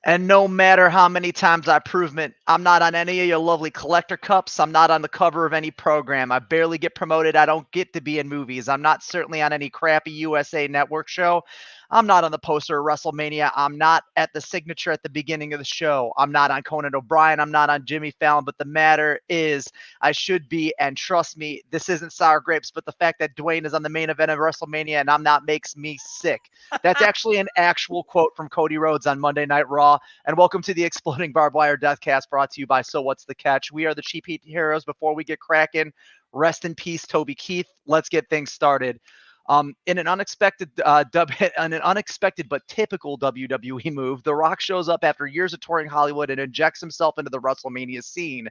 And no matter how many times I prove it, I'm not on any of your lovely collector cups. I'm not on the cover of any program. I barely get promoted. I don't get to be in movies. I'm not certainly on any crappy USA Network show. I'm not on the poster of WrestleMania. I'm not at the signature at the beginning of the show. I'm not on Conan O'Brien. I'm not on Jimmy Fallon. But the matter is, I should be. And trust me, this isn't sour grapes. But the fact that Dwayne is on the main event of WrestleMania and I'm not makes me sick. That's actually an actual quote from Cody Rhodes on Monday Night Raw. And welcome to the Exploding Barbed Wire Deathcast, brought to you by So What's the Catch. We are the Cheap Heat Heroes. Before we get cracking, rest in peace, Toby Keith. Let's get things started. In an unexpected but typical WWE move, The Rock shows up after years of touring Hollywood and injects himself into the WrestleMania scene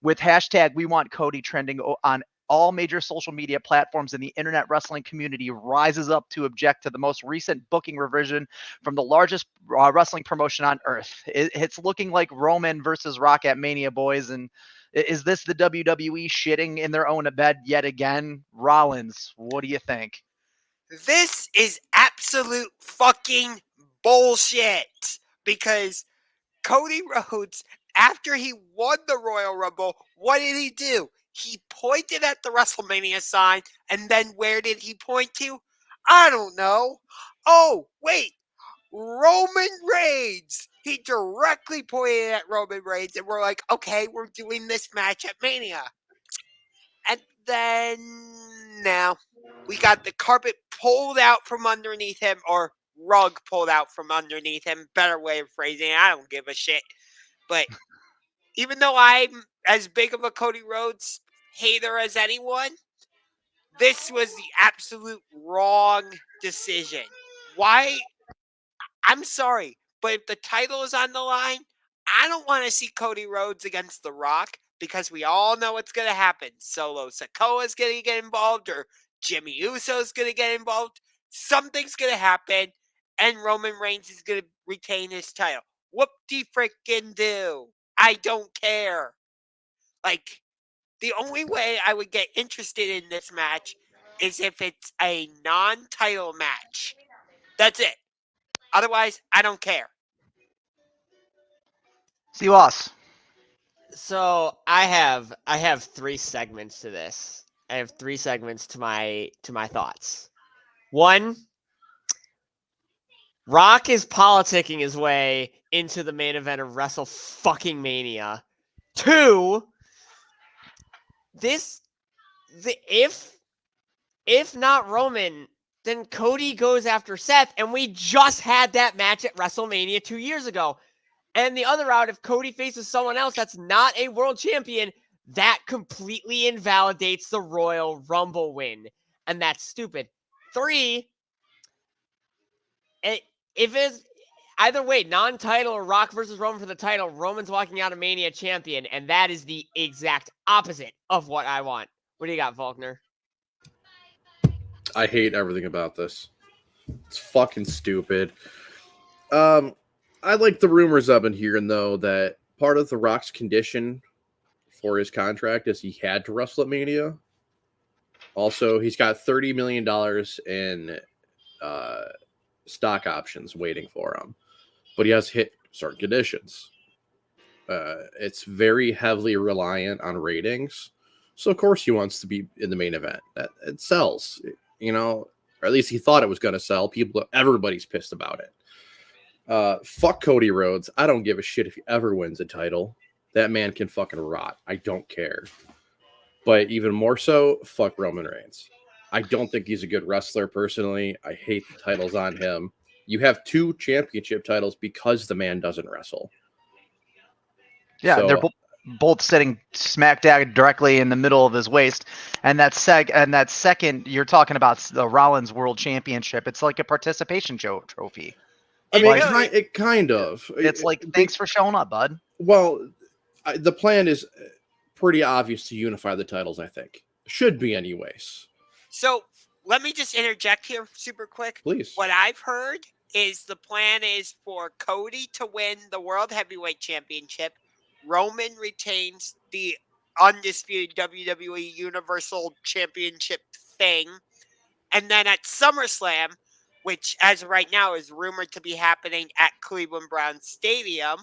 with hashtag We Want Cody trending on all major social media platforms, and the internet wrestling community rises up to object to the most recent booking revision from the largest wrestling promotion on earth. It's looking like Roman versus Rock at Mania, boys. And is this the WWE shitting in their own bed yet again? Rollins, what do you think? This is absolute fucking bullshit. Because Cody Rhodes, after he won the Royal Rumble, what did he do? He pointed at the WrestleMania sign, and then where did he point to? I don't know. Oh, wait. Roman Reigns. He directly pointed at Roman Reigns, and we're like, okay, we're doing this match at Mania. And then now we got the carpet pulled out from underneath him, or rug pulled out from underneath him. Better way of phrasing it. I don't give a shit. But even though I'm as big of a Cody Rhodes hater as anyone, this was the absolute wrong decision. Why? I'm sorry, but if the title is on the line, I don't want to see Cody Rhodes against The Rock, because we all know what's going to happen. Solo Sikoa's going to get involved, or Jimmy Uso's going to get involved. Something's going to happen, and Roman Reigns is going to retain his title. Whoop-de-frickin' do. I don't care. Like, the only way I would get interested in this match is if it's a non-title match. That's it. Otherwise, I don't care. Siwas. So I have 3 segments to this. I have 3 segments to my thoughts. 1, Rock is politicking his way into the main event of Wrestle fucking Mania. 2, if not Roman, then Cody goes after Seth, and we just had that match at WrestleMania 2 years ago. And the other route, if Cody faces someone else that's not a world champion, that completely invalidates the Royal Rumble win. And that's stupid. 3, if it's either way, non-title or Rock versus Roman for the title, Roman's walking out of Mania champion, and that is the exact opposite of what I want. What do you got, Faulkner? I hate everything about this. It's fucking stupid. I like the rumors I've been hearing, though, that part of The Rock's condition for his contract is he had to wrestle at Mania. Also, he's got $30 million in stock options waiting for him, but he has hit certain conditions. It's very heavily reliant on ratings, so of course he wants to be in the main event. That it sells, or at least he thought it was going to sell. Everybody's pissed about it. Fuck Cody Rhodes. I don't give a shit if he ever wins a title. That man can fucking rot. I don't care. But even more so, fuck Roman Reigns. I don't think he's a good wrestler personally. I hate the titles on him. You have 2 championship titles because the man doesn't wrestle. Yeah, So, they're both sitting smack dab directly in the middle of his waist. And that second, you're talking about the Rollins World Championship. It's like a participation trophy. I mean, Like, it kind of. It's like, thanks for showing up, bud. Well, the plan is pretty obvious to unify the titles, I think. Should be anyways. So, let me just interject here super quick. Please. What I've heard is the plan is for Cody to win the World Heavyweight Championship. Roman retains the undisputed WWE Universal Championship thing. And then at SummerSlam, which as of right now is rumored to be happening at Cleveland Browns Stadium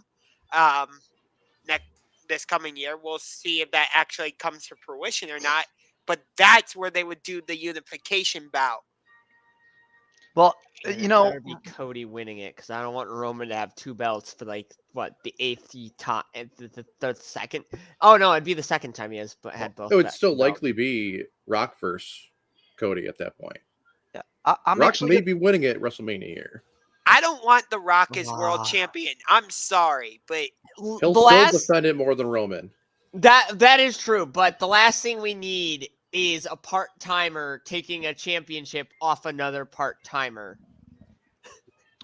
this coming year. We'll see if that actually comes to fruition or not. But that's where they would do the unification bout. Well, And you it know, better be Cody winning it because I don't want Roman to have 2 belts for like the 8th time, the second. Oh no, it'd be the second time he has had both. It would still belts. likely be Rock versus Cody at that point. yeah, I'm Rock actually may be winning it at WrestleMania here. I don't want The Rock as world champion. I'm sorry, but He'll the still last defend it more than Roman. that is true, but the last thing we need is a part-timer taking a championship off another part-timer.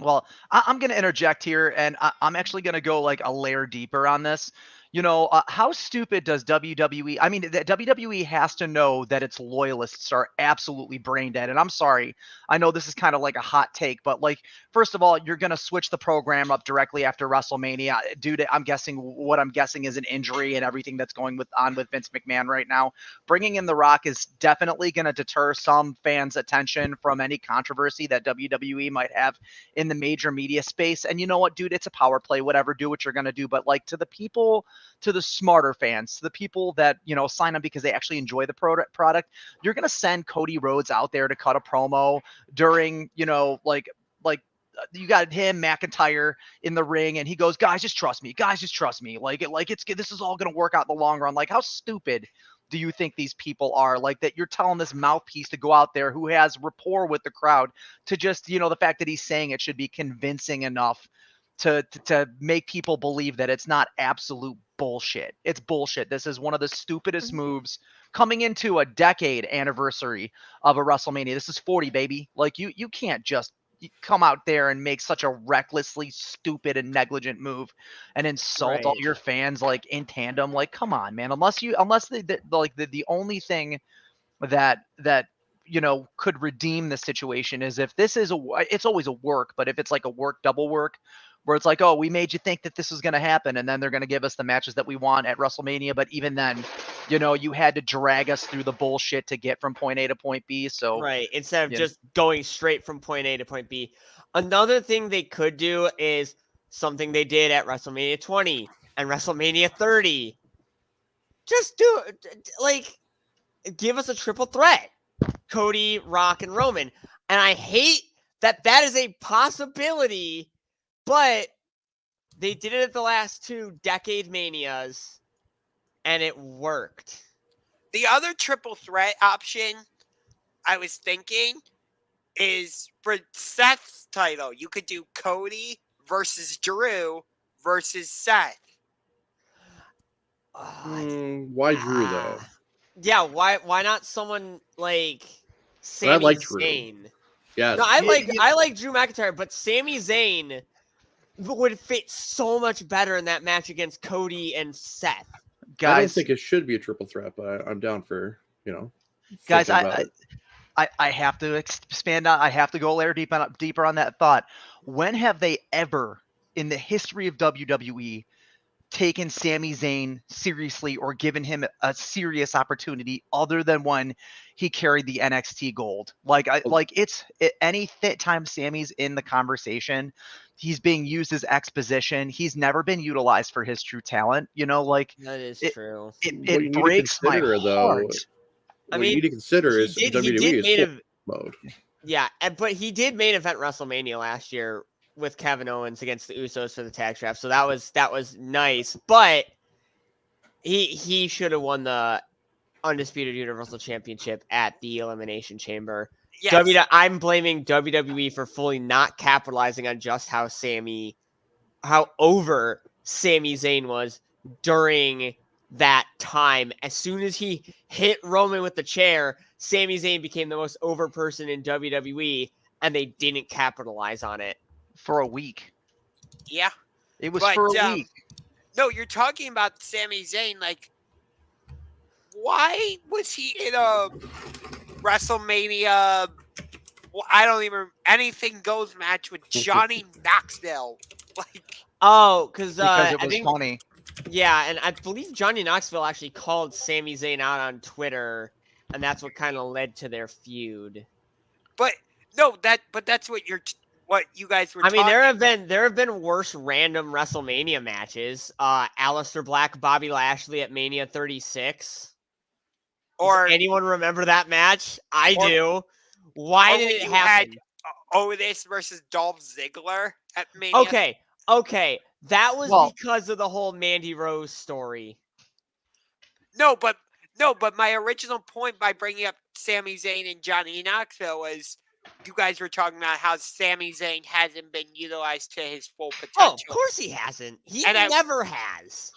Well, I'm going to interject here, and I'm actually going to go like a layer deeper on this. You know, how stupid does WWE? I mean, the WWE has to know that its loyalists are absolutely brain dead. And I'm sorry, I know this is kind of like a hot take, but like, first of all, you're going to switch the program up directly after WrestleMania due to, I'm guessing is an injury and everything that's going on with Vince McMahon right now. Bringing in The Rock is definitely going to deter some fans' attention from any controversy that WWE might have in the major media space. And you know what, dude, it's a power play, whatever, do what you're going to do. But like, to the people, to the smarter fans, to the people that, you know, sign up because they actually enjoy the product, you're going to send Cody Rhodes out there to cut a promo during, you know, like you got him, McIntyre, in the ring, and he goes, guys, just trust me. Guys, just trust me. This is all going to work out in the long run. Like, how stupid do you think these people are? Like, that you're telling this mouthpiece to go out there who has rapport with the crowd to just, you know, the fact that he's saying it should be convincing enough to make people believe that it's not absolute bullshit. It's bullshit. This is one of the stupidest moves coming into a decade anniversary of a WrestleMania. This is 40, baby. Like, you can't just come out there and make such a recklessly stupid and negligent move and insult all your fans like in tandem. Like, come on, man. Unless the only thing that you know could redeem the situation is if this is it's always a work, but if it's like a work double work where it's like, oh, we made you think that this was going to happen, and then they're going to give us the matches that we want at WrestleMania, but even then, you know, you had to drag us through the bullshit to get from point A to point B. So right, instead of just going straight from point A to point B. Another thing they could do is something they did at WrestleMania 20 and WrestleMania 30. Just do like give us a triple threat. Cody, Rock, and Roman. And I hate that is a possibility, but they did it at the last 2 Decade Manias, and it worked. The other triple threat option I was thinking is for Seth's title. You could do Cody versus Drew versus Seth. Why Drew, though? Yeah, why not someone like Sami I like Zayn? Drew. Yes. No, I like Drew McIntyre, but Sami Zayn would fit so much better in that match against Cody and Seth. Guys, I don't think it should be a triple threat, but I'm down for, you know. Guys, I have to expand on. I have to go a layer deeper on that thought. When have they ever, in the history of WWE, taken Sami Zayn seriously or given him a serious opportunity other than when he carried the NXT gold? Any time Sami's in the conversation, he's being used as exposition. He's never been utilized for his true talent. You know, like that is true. It breaks my heart. What you need to consider is WWE is full mode. Yeah, but he did main event WrestleMania last year with Kevin Owens against the Usos for the tag strap, so that was nice. But he should have won the Undisputed Universal Championship at the Elimination Chamber. Yes. I'm blaming WWE for fully not capitalizing on just how over Sami Zayn was during that time. As soon as he hit Roman with the chair, Sami Zayn became the most over person in WWE, and they didn't capitalize on it. For a week. Yeah. It was for a week. No, you're talking about Sami Zayn. Like, why was he in a WrestleMania, anything goes match with Johnny Knoxville? Like, because it was funny. Yeah, and I believe Johnny Knoxville actually called Sami Zayn out on Twitter, and that's what kind of led to their feud. But No, but that's what what you guys were. I mean, talking. there have been worse random WrestleMania matches. Aleister Black, Bobby Lashley at Mania 36. Does or anyone remember that match? I Or- do. Why or did when it you had happen? Otis versus Dolph Ziggler at Mania. Okay. That was Well- because of the whole Mandy Rose story. No, but my original point by bringing up Sami Zayn and Johnny Knoxville was you guys were talking about how Sami Zayn hasn't been utilized to his full potential. Oh, of course he hasn't. He And never has.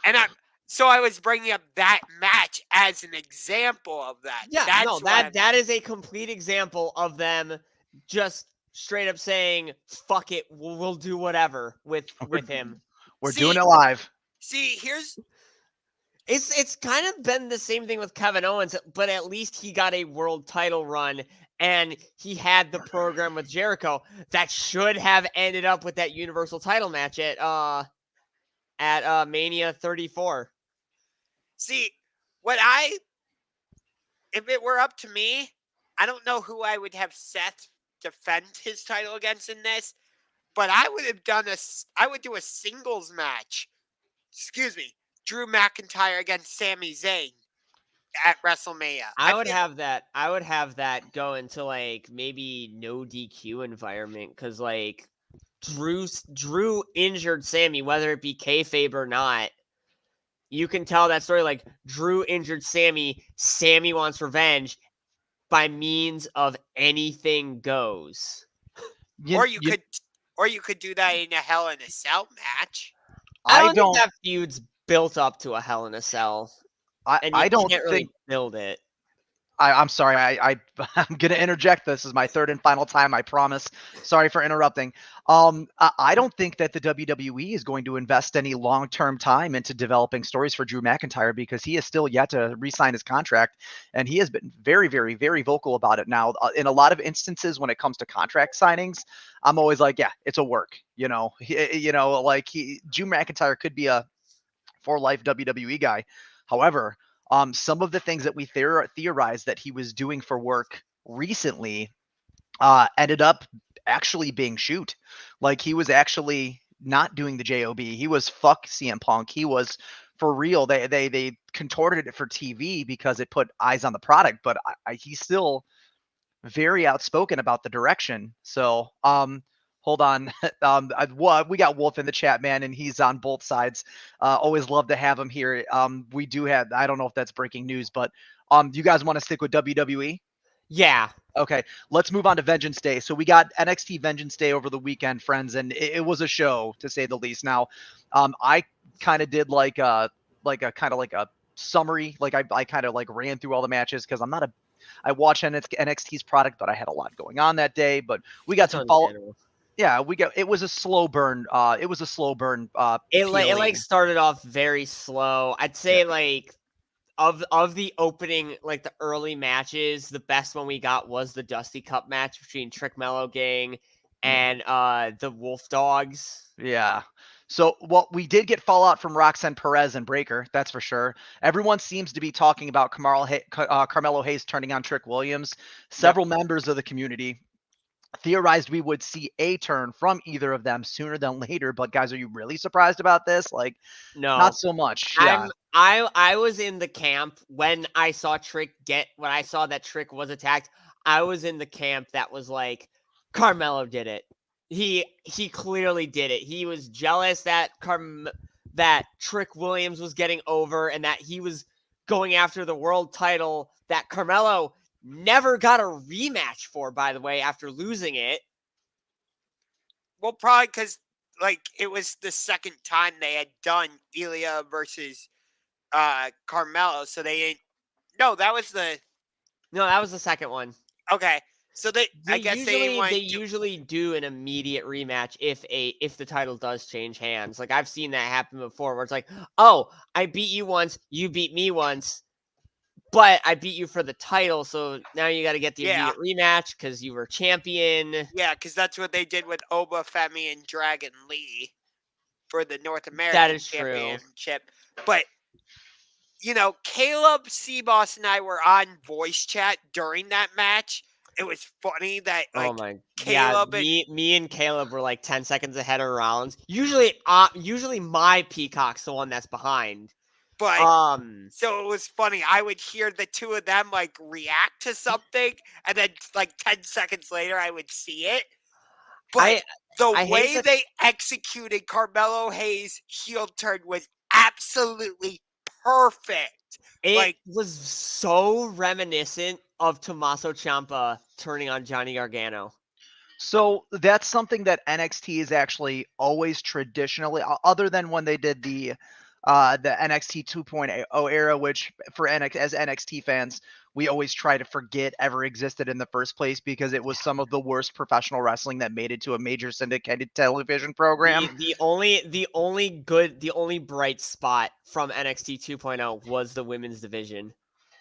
So I was bringing up that match as an example of that. Yeah, That's that is a complete example of them just straight up saying, "Fuck it, we'll do whatever with him." We're doing it live. See, here's It's kind of been the same thing with Kevin Owens, but at least he got a world title run and he had the program with Jericho that should have ended up with that Universal title match at Mania 34. See, if it were up to me, I don't know who I would have Seth defend his title against in this, but I would do a singles match. Excuse me, Drew McIntyre against Sami Zayn at WrestleMania. I would have that go into like maybe no DQ environment because like Drew injured Sammy, whether it be kayfabe or not. You can tell that story like Drew injured Sammy. Sammy wants revenge by means of anything goes. Or you could do that in a Hell in a Cell match. I don't think that feud's built up to a Hell in a Cell. I don't can't really think build it. I'm sorry. I'm gonna interject. This is my third and final time. I promise. Sorry for interrupting. I don't think that the WWE is going to invest any long-term time into developing stories for Drew McIntyre because he is still yet to re-sign his contract, and he has been very, very, very vocal about it. Now, in a lot of instances, when it comes to contract signings, I'm always like, yeah, it's a work. Drew McIntyre could be a for life WWE guy. However, some of the things that we theorized that he was doing for work recently ended up actually being shoot. Like he was actually not doing the job. He was fuck CM Punk. He was for real. They contorted it for TV because it put eyes on the product. But he's still very outspoken about the direction. So hold on. We got Wolf in the chat, man, and he's on both sides. Always love to have him here. We do have, I don't know if that's breaking news, but you guys want to stick with WWE? Yeah. Okay, let's move on to Vengeance Day. So we got NXT Vengeance Day over the weekend, friends, and it was a show to say the least. Now, I kind of did like a summary. Like I kind of like ran through all the matches because I watched NXT's product, but I had a lot going on that day. But we got some follow. Yeah, it was a slow burn. It started off very slow. I'd say like of the opening, like the early matches, the best one we got was the Dusty Cup match between Trick Mello Gang and the Wolf Dogs. Yeah. So, we did get fallout from Roxanne Perez and Breaker, that's for sure. Everyone seems to be talking about Carmelo Hayes turning on Trick Williams. Several members of the community theorized we would see a turn from either of them sooner than later. But guys, are you really surprised about this? Like, no, not so much. Yeah. I was in the camp when I saw that Trick was attacked. I was in the camp that was like, Carmelo did it. He clearly did it. He was jealous that Trick Williams was getting over and that he was going after the world title that Carmelo never got a rematch for, by the way, after losing it. Well, probably because like it was the second time they had done Ilya versus Carmelo, so they didn't. No, that was the second one. Okay. So they usually do an immediate rematch if the title does change hands. Like I've seen that happen before, where it's like, oh, I beat you once, you beat me once, but I beat you for the title, so now you got to get the immediate rematch because you were champion. Yeah, because that's what they did with Oba Femi and Dragon Lee for the North American that is Championship. True. But Caleb, Seaboss, and I were on voice chat during that match. it was funny that Oh like my, Caleb yeah, and me and Caleb were like 10 seconds ahead of Rollins. Usually my Peacock's the one that's behind. but Um, so it was funny. I would hear the two of them like react to something, and then like 10 seconds later, I would see it. But I the hate way that- they executed Carmelo Hayes' heel turn was absolutely perfect. it Like, was so reminiscent of Tommaso Ciampa turning on Johnny Gargano. So that's something that NXT is actually always traditionally, other than when they did the NXT 2.0 era, which for as NXT fans, we always try to forget ever existed in the first place because it was some of the worst professional wrestling that made it to a major syndicated television program. The only bright spot from NXT 2.0 was the women's division.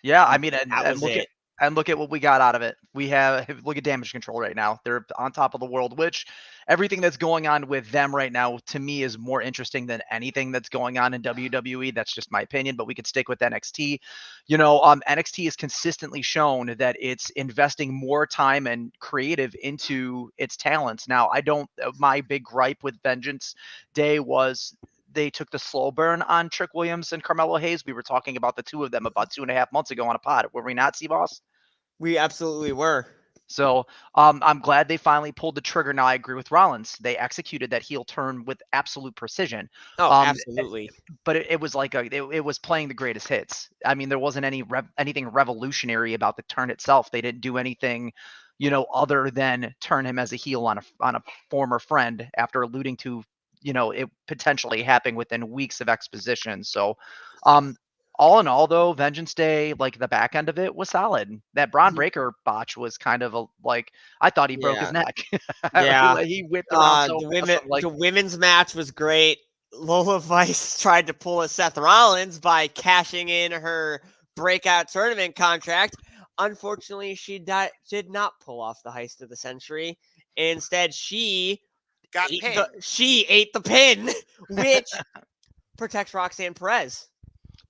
Yeah, I mean, That was it. Look at what we got out of it. We have look at Damage Control right now. They're on top of the world, which everything that's going on with them right now to me is more interesting than anything that's going on in WWE. That's just my opinion, but we could stick with NXT. NXT has consistently shown that it's investing more time and creative into its talents. Now, my big gripe with Vengeance Day was they took the slow burn on Trick Williams and Carmelo Hayes. We were talking about the two of them about 2.5 months ago on a pod. Were we not, C-Boss? We absolutely were. So I'm glad they finally pulled the trigger. Now I agree with Rollins. They executed that heel turn with absolute precision. Oh, Um, absolutely. but it was like it was playing the greatest hits. I mean, there wasn't anything revolutionary about the turn itself. They didn't do anything, other than turn him as a heel on a former friend after alluding to, it potentially happening within weeks of exposition. So, all in all, though, Vengeance Day, like the back end of it was solid. That Braun Breaker botch was kind of I thought he broke his Yeah. neck. Yeah. He whipped around so fast. I'm like, The women's match was great. Lola Vice tried to pull a Seth Rollins by cashing in her breakout tournament contract. Unfortunately, she did not pull off the heist of the century. Instead, she got pinned. ate the pin, which protects Roxanne Perez.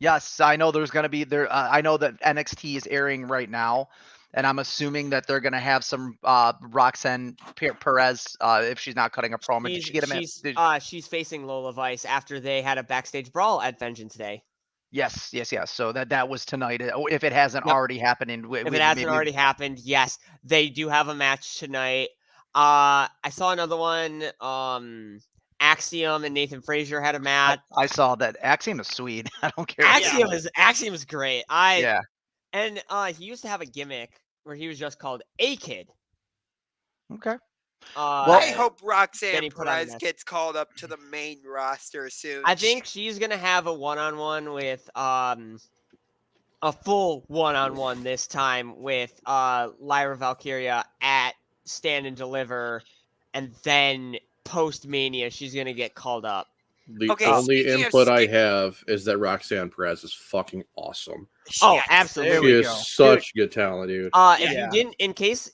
yes, I know there's going to be there. I know that NXT is airing right now, and I'm assuming that they're going to have some Roxanne Perez if she's not cutting a promo. Did she get a minute? She's facing Lola Vice after they had a backstage brawl at Vengeance Day. Yes. So that was tonight. If it hasn't Yep. already happened, If it hasn't already happened, yes, they do have a match tonight. I saw another one. Axiom and Nathan Frazier had a match. I saw that. Axiom is sweet. I don't care. Axiom is great. Yeah. And he used to have a gimmick where he was just called A Kid. Okay. I hope Roxanne he put on a Perez match. gets called up to the main roster soon. I think she's gonna have a one-on-one with a full one-on-one this time with Lyra Valkyria at Stand and Deliver, and then post-Mania she's gonna get called up. The Okay, only speaking of input I stick- have is that Roxanne Perez is fucking awesome. Oh, Yes. absolutely. There She we is go. such good talent, dude. If Yeah. you didn't,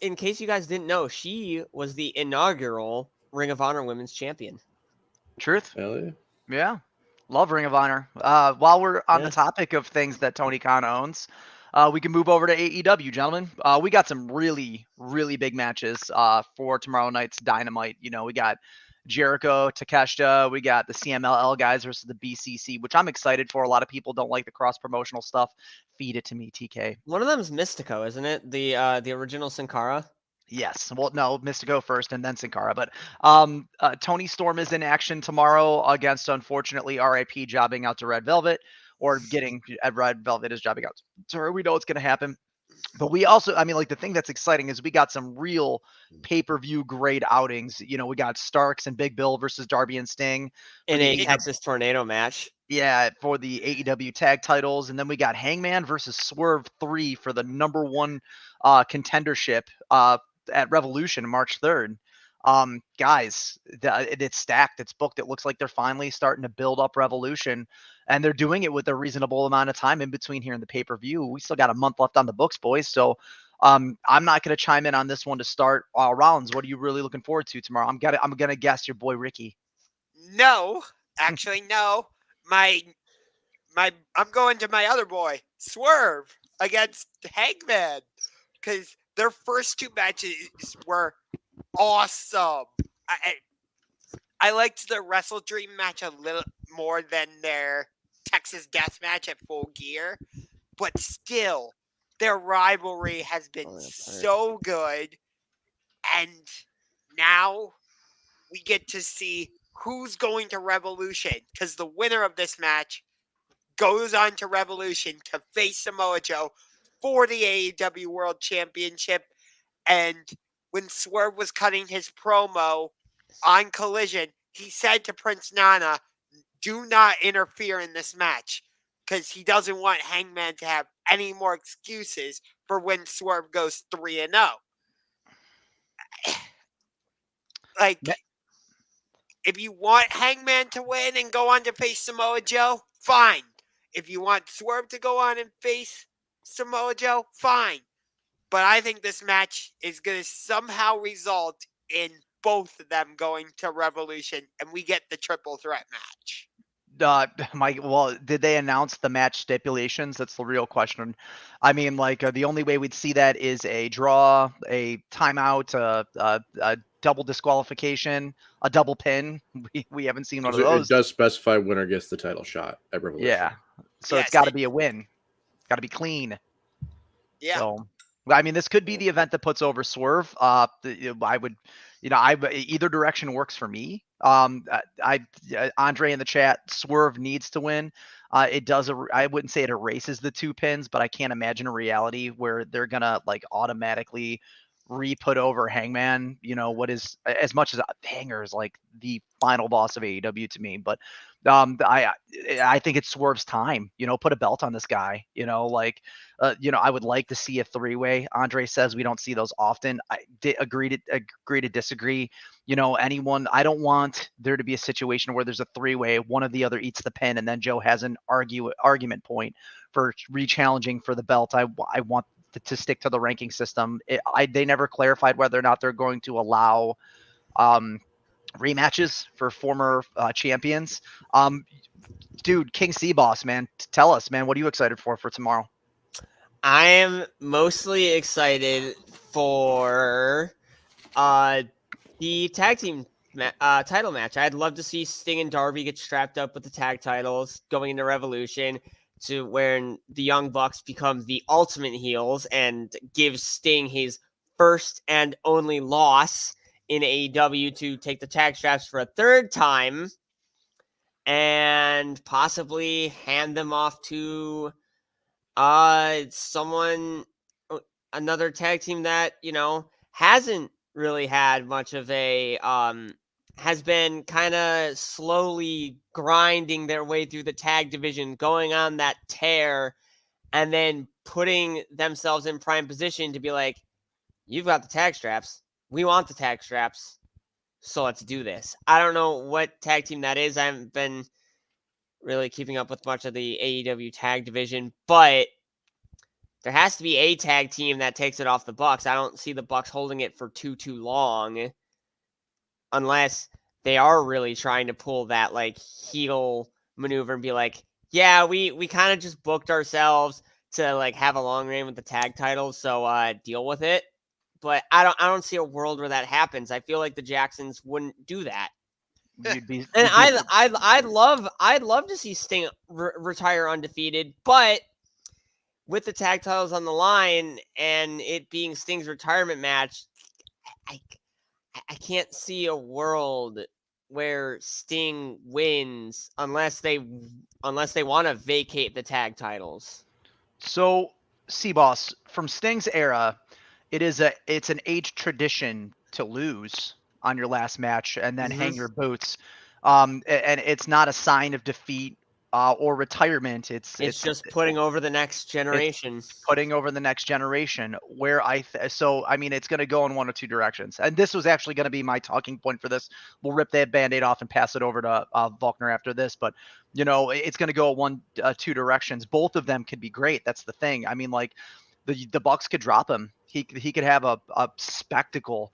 in case you guys didn't know, she was the inaugural Ring of Honor Women's Champion. Truth. Hell yeah. Yeah. Love Ring of Honor. While we're on Yeah. the topic of things that Tony Khan owns, we can move over to AEW, gentlemen. We got some really, really big matches for tomorrow night's Dynamite. We got Jericho, Takeshita. We got the CMLL guys versus the BCC, which I'm excited for. A lot of people don't like the cross-promotional stuff. Feed it to me, TK. One of them's Mystico, isn't it? The original Sin Cara. Yes. Well, no, Mystico first and then Sin Cara. But Tony Storm is in action tomorrow against, unfortunately, RIP jobbing out to Red Velvet, or getting Red Velvet is jobbing out to her. We know it's going to happen. But we also, the thing that's exciting is we got some real pay-per-view grade outings. We got Starks and Big Bill versus Darby and Sting. In a Texas Tornado match. Yeah, for the AEW tag titles. And then we got Hangman versus Swerve 3 for the number one contendership at Revolution March 3rd. Guys, it's stacked. It's booked. It looks like they're finally starting to build up Revolution, and they're doing it with a reasonable amount of time in between here in the pay-per-view. We still got a month left on the books, boys. So I'm not going to chime in on this one to start. Rollins, what are you really looking forward to tomorrow? I'm gonna guess your boy Ricky. No, actually, no. I'm going to my other boy, Swerve, against Hangman, because Their first two matches were awesome. I liked the Wrestle Dream match a little more than their Texas Death match at Full Gear, but still, their rivalry has been so good, and now we get to see who's going to Revolution, because the winner of this match goes on to Revolution to face Samoa Joe for the AEW World Championship. And when Swerve was cutting his promo on Collision, he said to Prince Nana, do not interfere in this match, because he doesn't want Hangman to have any more excuses for when Swerve goes 3-0. Like, if you want Hangman to win and go on to face Samoa Joe, fine. If you want Swerve to go on and face Samoa Joe, fine. But I think this match is going to somehow result in both of them going to Revolution, and we get the triple threat match. Well, did they announce the match stipulations? That's the real question. I mean, like, the only way we'd see that is a draw, a timeout, a double disqualification, a double pin. We haven't seen one of those. It does specify winner gets the title shot at Revolution. Yeah. So Yes, it's got to be a win. It's got to be clean. Yeah. So, I mean, this could be the event that puts over Swerve. I would, either direction works for me. Andre in the chat, Swerve needs to win. It does. I wouldn't say it erases the two pins, but I can't imagine a reality where they're gonna like automatically re-put over Hangman. What is, as much as Hanger is like the final boss of AEW to me, but I think it's Swerve's time. Put a belt on this guy. I would like to see a three-way. Andre says we don't see those often. I agree to disagree. Anyone. I don't want there to be a situation where there's a three-way, one of the other eats the pin, and then Joe has an argument point for re-challenging for the belt. I want to stick to the ranking system. They never clarified whether or not they're going to allow rematches for former champions. Dude, King C Boss, man, tell us, man, what are you excited for tomorrow? I am mostly excited for the tag team title match. I'd love to see Sting and Darby get strapped up with the tag titles going into Revolution, to where the Young Bucks become the ultimate heels and give Sting his first and only loss in AEW to take the tag straps for a third time and possibly hand them off to another tag team that, hasn't really had much of a has been kind of slowly grinding their way through the tag division, going on that tear, and then putting themselves in prime position to be like, you've got the tag straps. We want the tag straps. So let's do this. I don't know what tag team that is. I haven't been really keeping up with much of the AEW tag division, but there has to be a tag team that takes it off the Bucks. I don't see the Bucks holding it for too long, unless they are really trying to pull that like heel maneuver and be like, yeah, we kind of just booked ourselves to like have a long reign with the tag titles, so deal with it. But I don't see a world where that happens. I feel like the Jacksons wouldn't do that. I'd love to see Sting retire undefeated, but with the tag titles on the line and it being Sting's retirement match, I can't see a world where Sting wins unless they want to vacate the tag titles. So, C-Boss, from Sting's era, it's an age tradition to lose on your last match and then hang your boots. And it's not a sign of defeat or retirement. It's just putting over the next generation. Putting over the next generation. Where so I mean, it's going to go in one of two directions. And this was actually going to be my talking point for this. We'll rip that Band-Aid off and pass it over to Volkner after this. But it's going to go two directions. Both of them could be great. That's the thing. I mean, like the Bucks could drop him. He could have a spectacle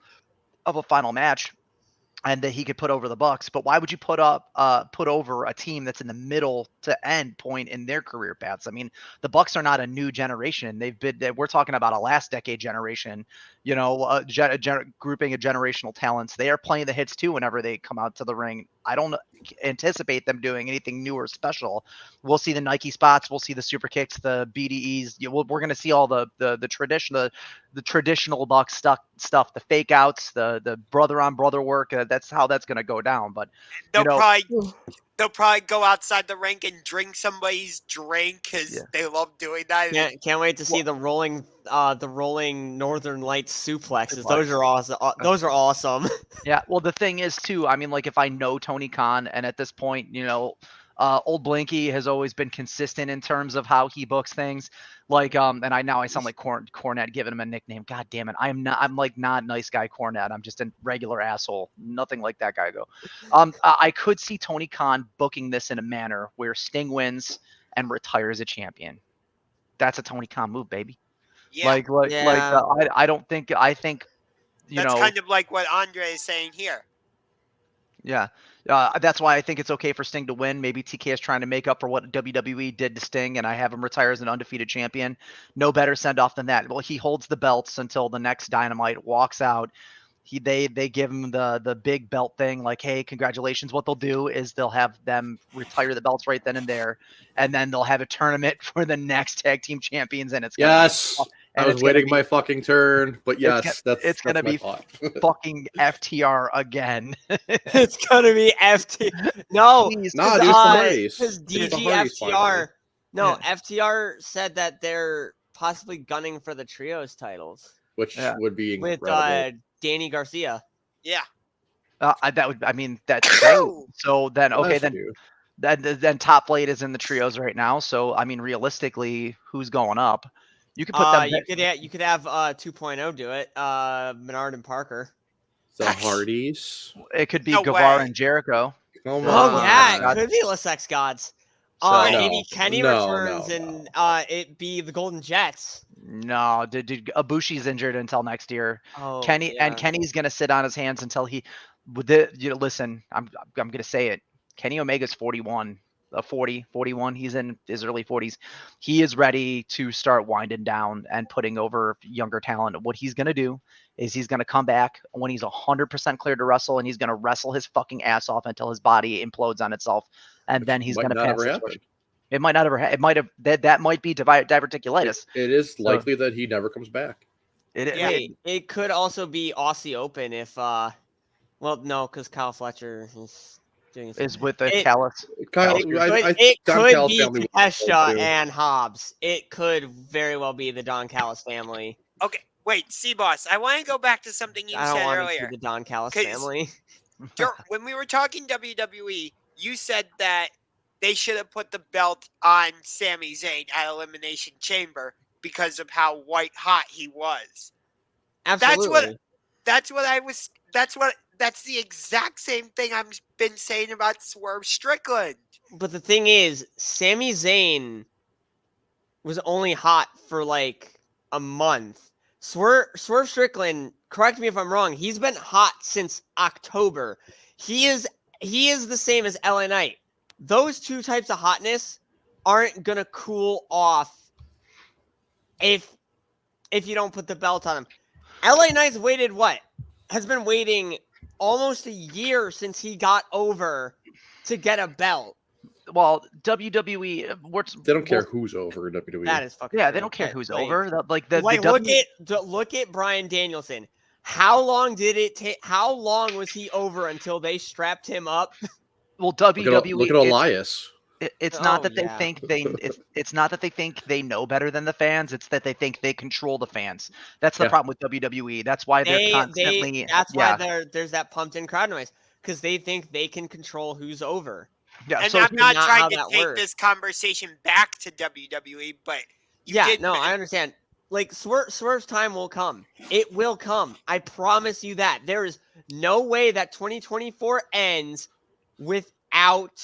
of a final match. and that he could put over the Bucks. But why would you put over a team that's in the middle to end point in their career paths? I mean, the Bucks are not a new generation. We're talking about a last decade generation, grouping of generational talents. They are playing the hits too whenever they come out to the ring. I don't anticipate them doing anything new or special. We'll see the Nike spots, we'll see the super kicks, the BDEs. We're going to see all the traditional Bucks stuff, the fake outs, the brother on brother work. That's how that's going to go down. But they'll probably go outside the rink and drink somebody's drink because they love doing that. Can't wait to see the rolling Northern Lights suplexes. Those are awesome. Those are awesome. Yeah. Well, the thing is too. I mean, like if I know Tony Khan, and at this point, old Blinky has always been consistent in terms of how he books things. Like, and I sound like Cornette giving him a nickname. God damn it. I'm like not nice guy Cornette. I'm just a regular asshole. Nothing like that guy go. I could see Tony Khan booking this in a manner where Sting wins and retires a champion. That's a Tony Khan move, baby. Yeah. I think, that's kind of like what Andre is saying here. Yeah. That's why I think it's okay for Sting to win. Maybe TK is trying to make up for what WWE did to Sting, and I have him retire as an undefeated champion. No better send off than that. Well, he holds the belts until the next Dynamite, walks out. They give him the big belt thing, like, hey, congratulations. What they'll do is they'll have them retire the belts right then and there, and then they'll have a tournament for the next tag team champions, and it's I was waiting my fucking turn, but yes, it's gonna be fucking FTR again. It's gonna be FTR. No, because FTR. No, FTR said that they're possibly gunning for the trios titles, which would be incredible. With Danny Garcia. Yeah. That's great. So then, okay, then Top Flight is in the trios right now. So I mean, realistically, who's going up? You could put them. You could have 2.0 do it. Menard and Parker. The Hardys. It could be Guevara and Jericho. It could be Les Ex Gods. Maybe Kenny returns and it be the Golden Jets. No, dude, Ibushi's injured until next year. Kenny's gonna sit on his hands until he. Listen, I'm gonna say it. Kenny Omega's 41. 41. He's in his early 40s. He is ready to start winding down and putting over younger talent. What he's going to do is he's going to come back when he's 100% clear to wrestle, and he's going to wrestle his fucking ass off until his body implodes on itself. And then he's going to pass the torch. It might not ever happen. It might have that might be diverticulitis. It is likely that he never comes back. It could also be Aussie Open if no, because Kyle Fletcher is with the Callis. It could be Kesha and Hobbs. It could very well be the Don Callis family. Okay, wait, C-Boss, I want to go back to something you said earlier. The Don Callis family. When we were talking WWE, you said that they should have put the belt on Sami Zayn at Elimination Chamber because of how white hot he was. Absolutely. That's the exact same thing I've been saying about Swerve Strickland. But the thing is, Sami Zayn was only hot for like a month. Swerve Strickland, correct me if I'm wrong, he's been hot since October. He is the same as LA Knight. Those two types of hotness aren't gonna cool off if you don't put the belt on him. LA Knight's has been waiting almost a year since he got over to get a belt. Well, WWE, they don't care who's over in WWE. That is fucking true. They don't care who's over. Look at Bryan Danielson. How long did it take? How long was he over until they strapped him up? Well, WWE. Look at Elias. It's not that they think it's not that they think they know better than the fans. It's that they think they control the fans. That's the problem with WWE. That's why they're constantly. That's why there's that pumped in crowd noise, because they think they can control who's over. Yeah, and so I'm not trying to take this conversation back to WWE, but I understand. Like Swerve's time will come. It will come. I promise you that. There is no way that 2024 ends without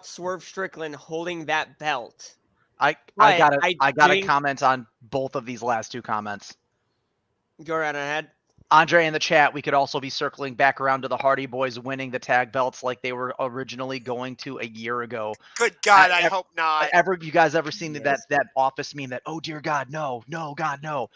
Swerve Strickland holding that belt. I gotta comment on both of these last two comments. Go right ahead. Andre in the chat, we could also be circling back around to the Hardy Boys winning the tag belts like they were originally going to a year ago. Good God, I hope not. You guys ever seen Yes. that Office meme that, oh dear God, no, God, no.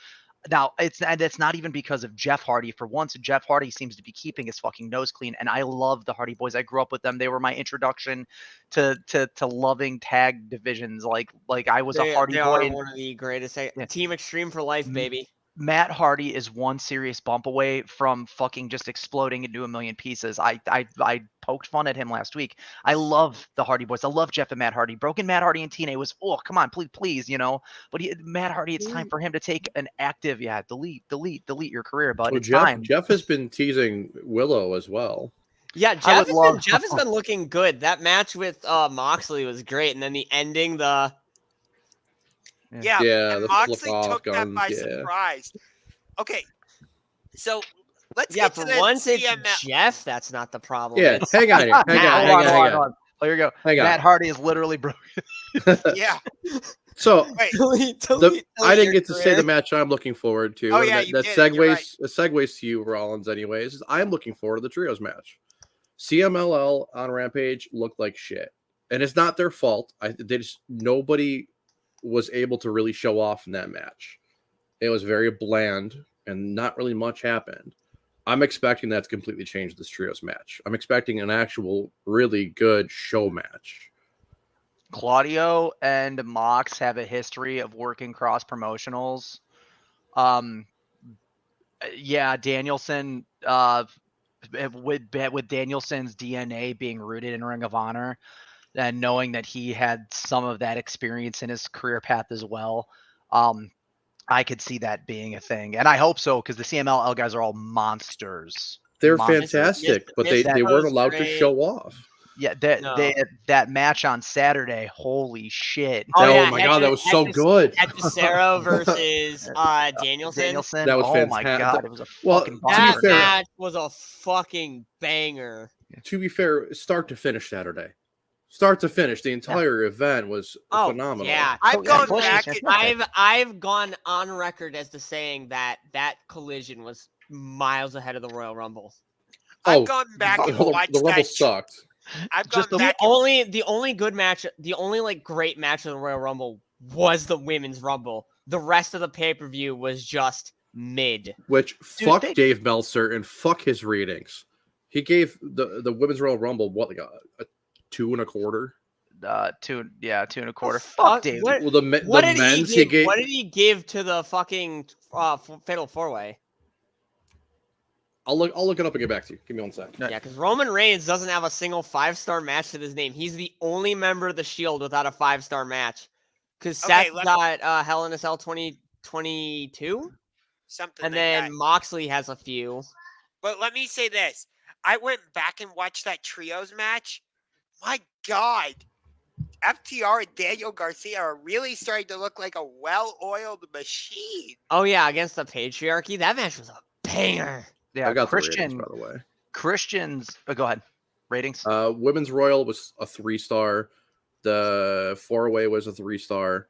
Now it's not even because of Jeff Hardy. For once, Jeff Hardy seems to be keeping his fucking nose clean, and I love the Hardy Boys. I grew up with them. They were my introduction to loving tag divisions. Like I was a Hardy They boy. are one of the greatest. Yeah. Team Extreme for life, baby. Matt Hardy is one serious bump away from fucking just exploding into a million pieces. I poked fun at him last week. I love the Hardy Boys. I love Jeff and Matt Hardy. Broken Matt Hardy and TNA was, oh, come on, please, you know. But Matt Hardy, it's time for him to take an active, delete your career, bud. Well, It's time. Jeff has been teasing Willow as well. Yeah, Jeff has been looking good. That match with Moxley was great, and then the ending, Yeah, and the Moxley flip-off took that guns, by yeah. surprise. Okay, so let's yeah, get for to the once it's CML. Jeff. That's not the problem. Yeah, It's hang on here. Hang on. Oh, here we go. Hang on. Matt Hardy is literally broken. Yeah. So Wait. I didn't get to say the match I'm looking forward to. Oh, yeah, that, you that did. segues You're right. segues to you, Rollins. Anyways, I'm looking forward to the trios match. CMLL on Rampage looked like shit, and it's not their fault. Nobody was able to really show off in that match. It was very bland, and not really much happened. I'm expecting that to completely change this trios match. I'm expecting an actual really good show match. Claudio and Mox have a history of working cross promotionals. Danielson, with Danielson's DNA being rooted in Ring of Honor, and knowing that he had some of that experience in his career path as well, I could see that being a thing, and I hope so, because the CMLL guys are all monsters. They're fantastic, but they weren't allowed to show off. Yeah, that match on Saturday, holy shit! Oh my god, that was so good. Cesaro versus Danielson. That was fantastic. My god, it was a fucking that match was a fucking banger. To be fair, start to finish Saturday. Start to finish, the entire event was phenomenal. Yeah, I've gone back. I've gone on record as to saying that Collision was miles ahead of the Royal Rumble. I've gone back and watched the Rumble sucked. I've gone back. The only good match, the only like great match of the Royal Rumble was the Women's Rumble. The rest of the pay-per-view was just mid. Which fuck Dave Meltzer and fuck his ratings. He gave the Women's Royal Rumble what, like a 2 1/4? 2 2 1/4. Fuck Dave. What did he give to the fucking Fatal 4-Way? I'll look it up and get back to you. Give me 1 second. Yeah, because Roman Reigns doesn't have a single 5-star match to his name. He's the only member of the Shield without a 5-star match. Because Seth got Hell in a Cell 2022? Something and like then that. Moxley has a few. But let me say this. I went back and watched that trios match. My God. FTR and Daniel Garcia are really starting to look like a well-oiled machine. Oh, yeah, against the Patriarchy. That match was a banger. Yeah, I got Christian, the ratings, by the way. Christian's. Go ahead. Ratings. Women's Royal was a 3-star. The 4-way was a 3-star.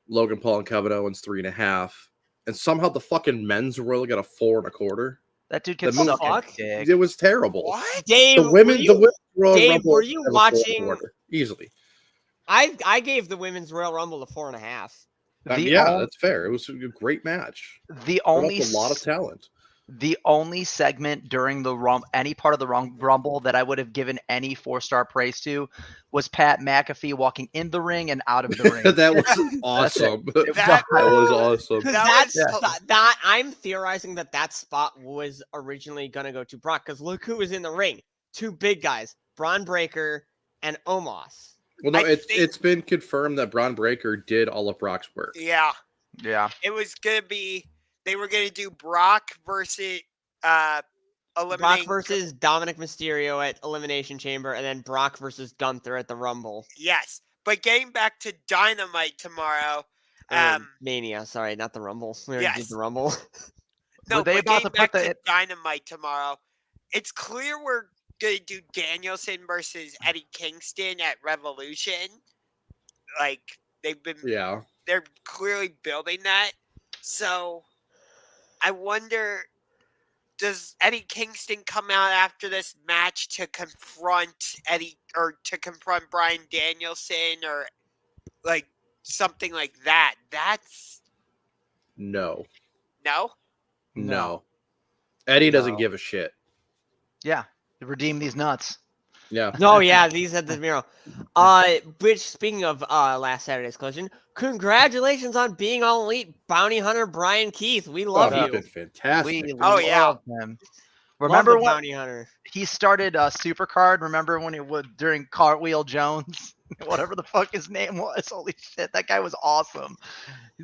Logan Paul and Kevin Owens 3.5. And somehow the fucking Men's Royal got a 4 1/4. That dude can suck a dick. It was terrible. What? Dave, the Women's Royal Dave, Rumble were you watching? Easily. I gave the Women's Royal Rumble a 4.5. That's fair. It was a great match. A lot of talent. The only segment during the any part of the Rumble that I would have given any 4-star praise to was Pat McAfee walking in the ring and out of the ring. That was awesome. That was awesome. I'm theorizing that spot was originally going to go to Brock, because look who was in the ring. 2 big guys, Braun Breaker and Omos. Well, no, it's been confirmed that Braun Breaker did all of Brock's work. Yeah. Yeah. It was going to be... They were going to do Brock versus Brock versus Dominic Mysterio at Elimination Chamber, and then Brock versus Gunther at the Rumble. Yes, but getting back to Dynamite tomorrow. Mania, sorry, not the Rumble. We already did the Rumble. No, were they about to put to Dynamite tomorrow? It's clear we're going to do Danielson versus Eddie Kingston at Revolution. Like, they're clearly building that. So... I wonder does Eddie Kingston come out after this match to confront Eddie or to confront Bryan Danielson or like something like that? That's No. no. Eddie doesn't No. give a shit. Yeah, redeem these nuts. Yeah. No, yeah, these at the mural. Which speaking of last Saturday's collision, congratulations on being All Elite Bounty Hunter Brian Keith. We love He's you. been fantastic. We Oh, yeah. love him. Love Remember the when Bounty Hunter. he started Supercard? Remember when it was during Cartwheel Jones? Whatever the fuck his name was. Holy shit, that guy was awesome.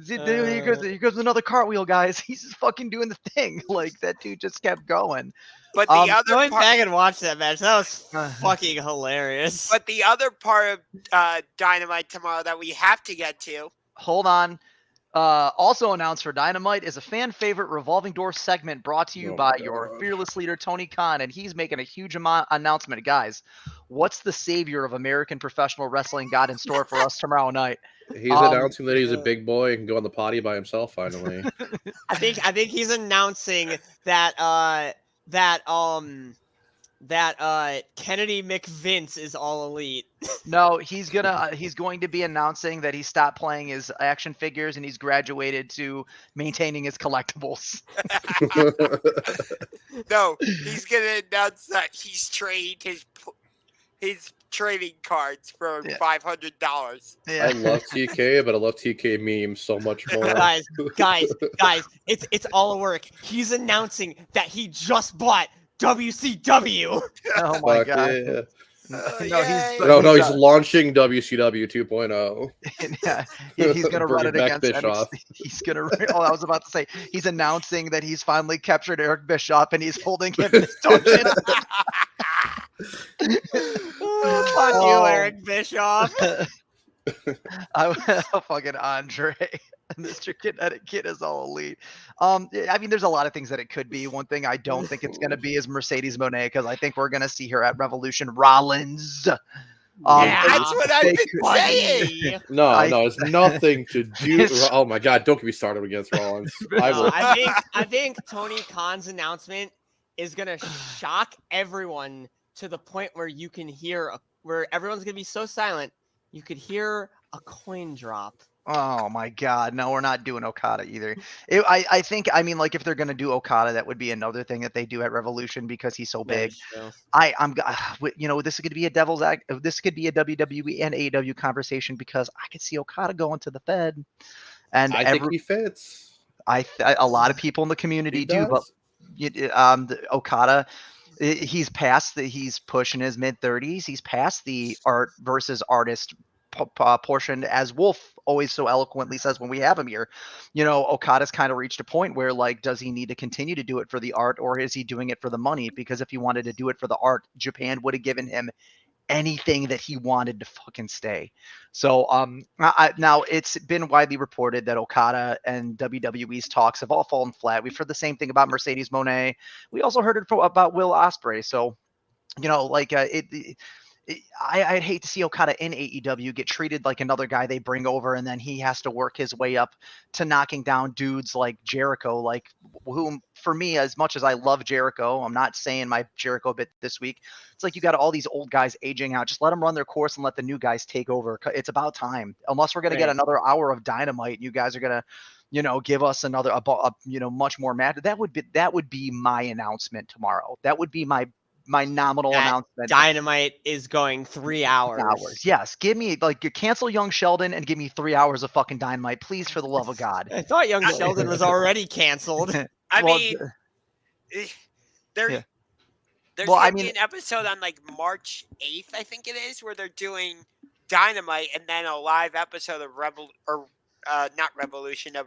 Here goes another cartwheel, guys. He's just fucking doing the thing. Like, that dude just kept going. But the other Going part, back and watch that match. That was fucking hilarious. but the other part of Dynamite tomorrow that we have to get to. Hold on. Also announced for Dynamite is a fan favorite revolving door segment brought to you by your fearless leader, Tony Khan, and he's making a huge announcement. Guys, what's the savior of American professional wrestling got in store for us tomorrow night? He's announcing that he's a big boy and can go on the potty by himself finally. I think he's announcing that Kennedy McVince is All Elite. No, he's going to be announcing that he stopped playing his action figures and he's graduated to maintaining his collectibles. No, he's gonna announce that he's traded his trading cards for $500. I love TK, but I love TK memes so much more. guys, it's all a work. He's announcing that he just bought WCW. Oh my Fuck god. yeah. He's He's launching WCW 2.0. Yeah, he's gonna run it Bring back against Bischoff. NXT. He's gonna. Oh, I was about to say he's announcing that he's finally captured Eric Bischoff and he's holding him in his dungeon. Fuck you, Eric Bischoff. Fucking Andre. Mr. Kinetic Kid is All Elite. I mean, there's a lot of things that it could be. One thing I don't think it's going to be is Mercedes Moné, because I think we're going to see her at Revolution Rollins. That's what I've been saying. No, it's nothing to do. Oh my god, don't get me started against Rollins. I think Tony Khan's announcement is gonna shock everyone to the point where you can hear where everyone's gonna be so silent you could hear a coin drop. Oh my god, no, we're not doing Okada either. I think, I mean, like, if they're gonna do Okada, that would be another thing that they do at Revolution because he's so big. This is gonna be this could be a WWE and AEW conversation because I could see Okada going to the Fed, and I think he fits. A lot of people in the community do, but Okada, he's pushing his mid-30s. He's past the art versus artist portion, as Wolf always so eloquently says when we have him here. Okada's kind of reached a point where, like, does he need to continue to do it for the art, or is he doing it for the money? Because if he wanted to do it for the art, Japan would have given him anything that he wanted to fucking stay. So now it's been widely reported that Okada and WWE's talks have all fallen flat. We've heard the same thing about Mercedes Moné. We also heard it about Will Ospreay. So, I'd hate to see Okada in AEW get treated like another guy they bring over, and then he has to work his way up to knocking down dudes like Jericho, like whom, for me, as much as I love Jericho, I'm not saying my Jericho bit this week. It's like you got all these old guys aging out. Just let them run their course and let the new guys take over. It's about time. Unless we're going to get another hour of Dynamite, you guys are going to, give us another, much more match. That would be my announcement tomorrow. That would be my nominal announcement. Dynamite is going 3 hours. Yes. Give me, you cancel Young Sheldon and give me 3 hours of fucking Dynamite, please, for the love of God. I thought Young Sheldon was already canceled. There's gonna be an episode on March 8th, I think it is, where they're doing Dynamite and then a live episode of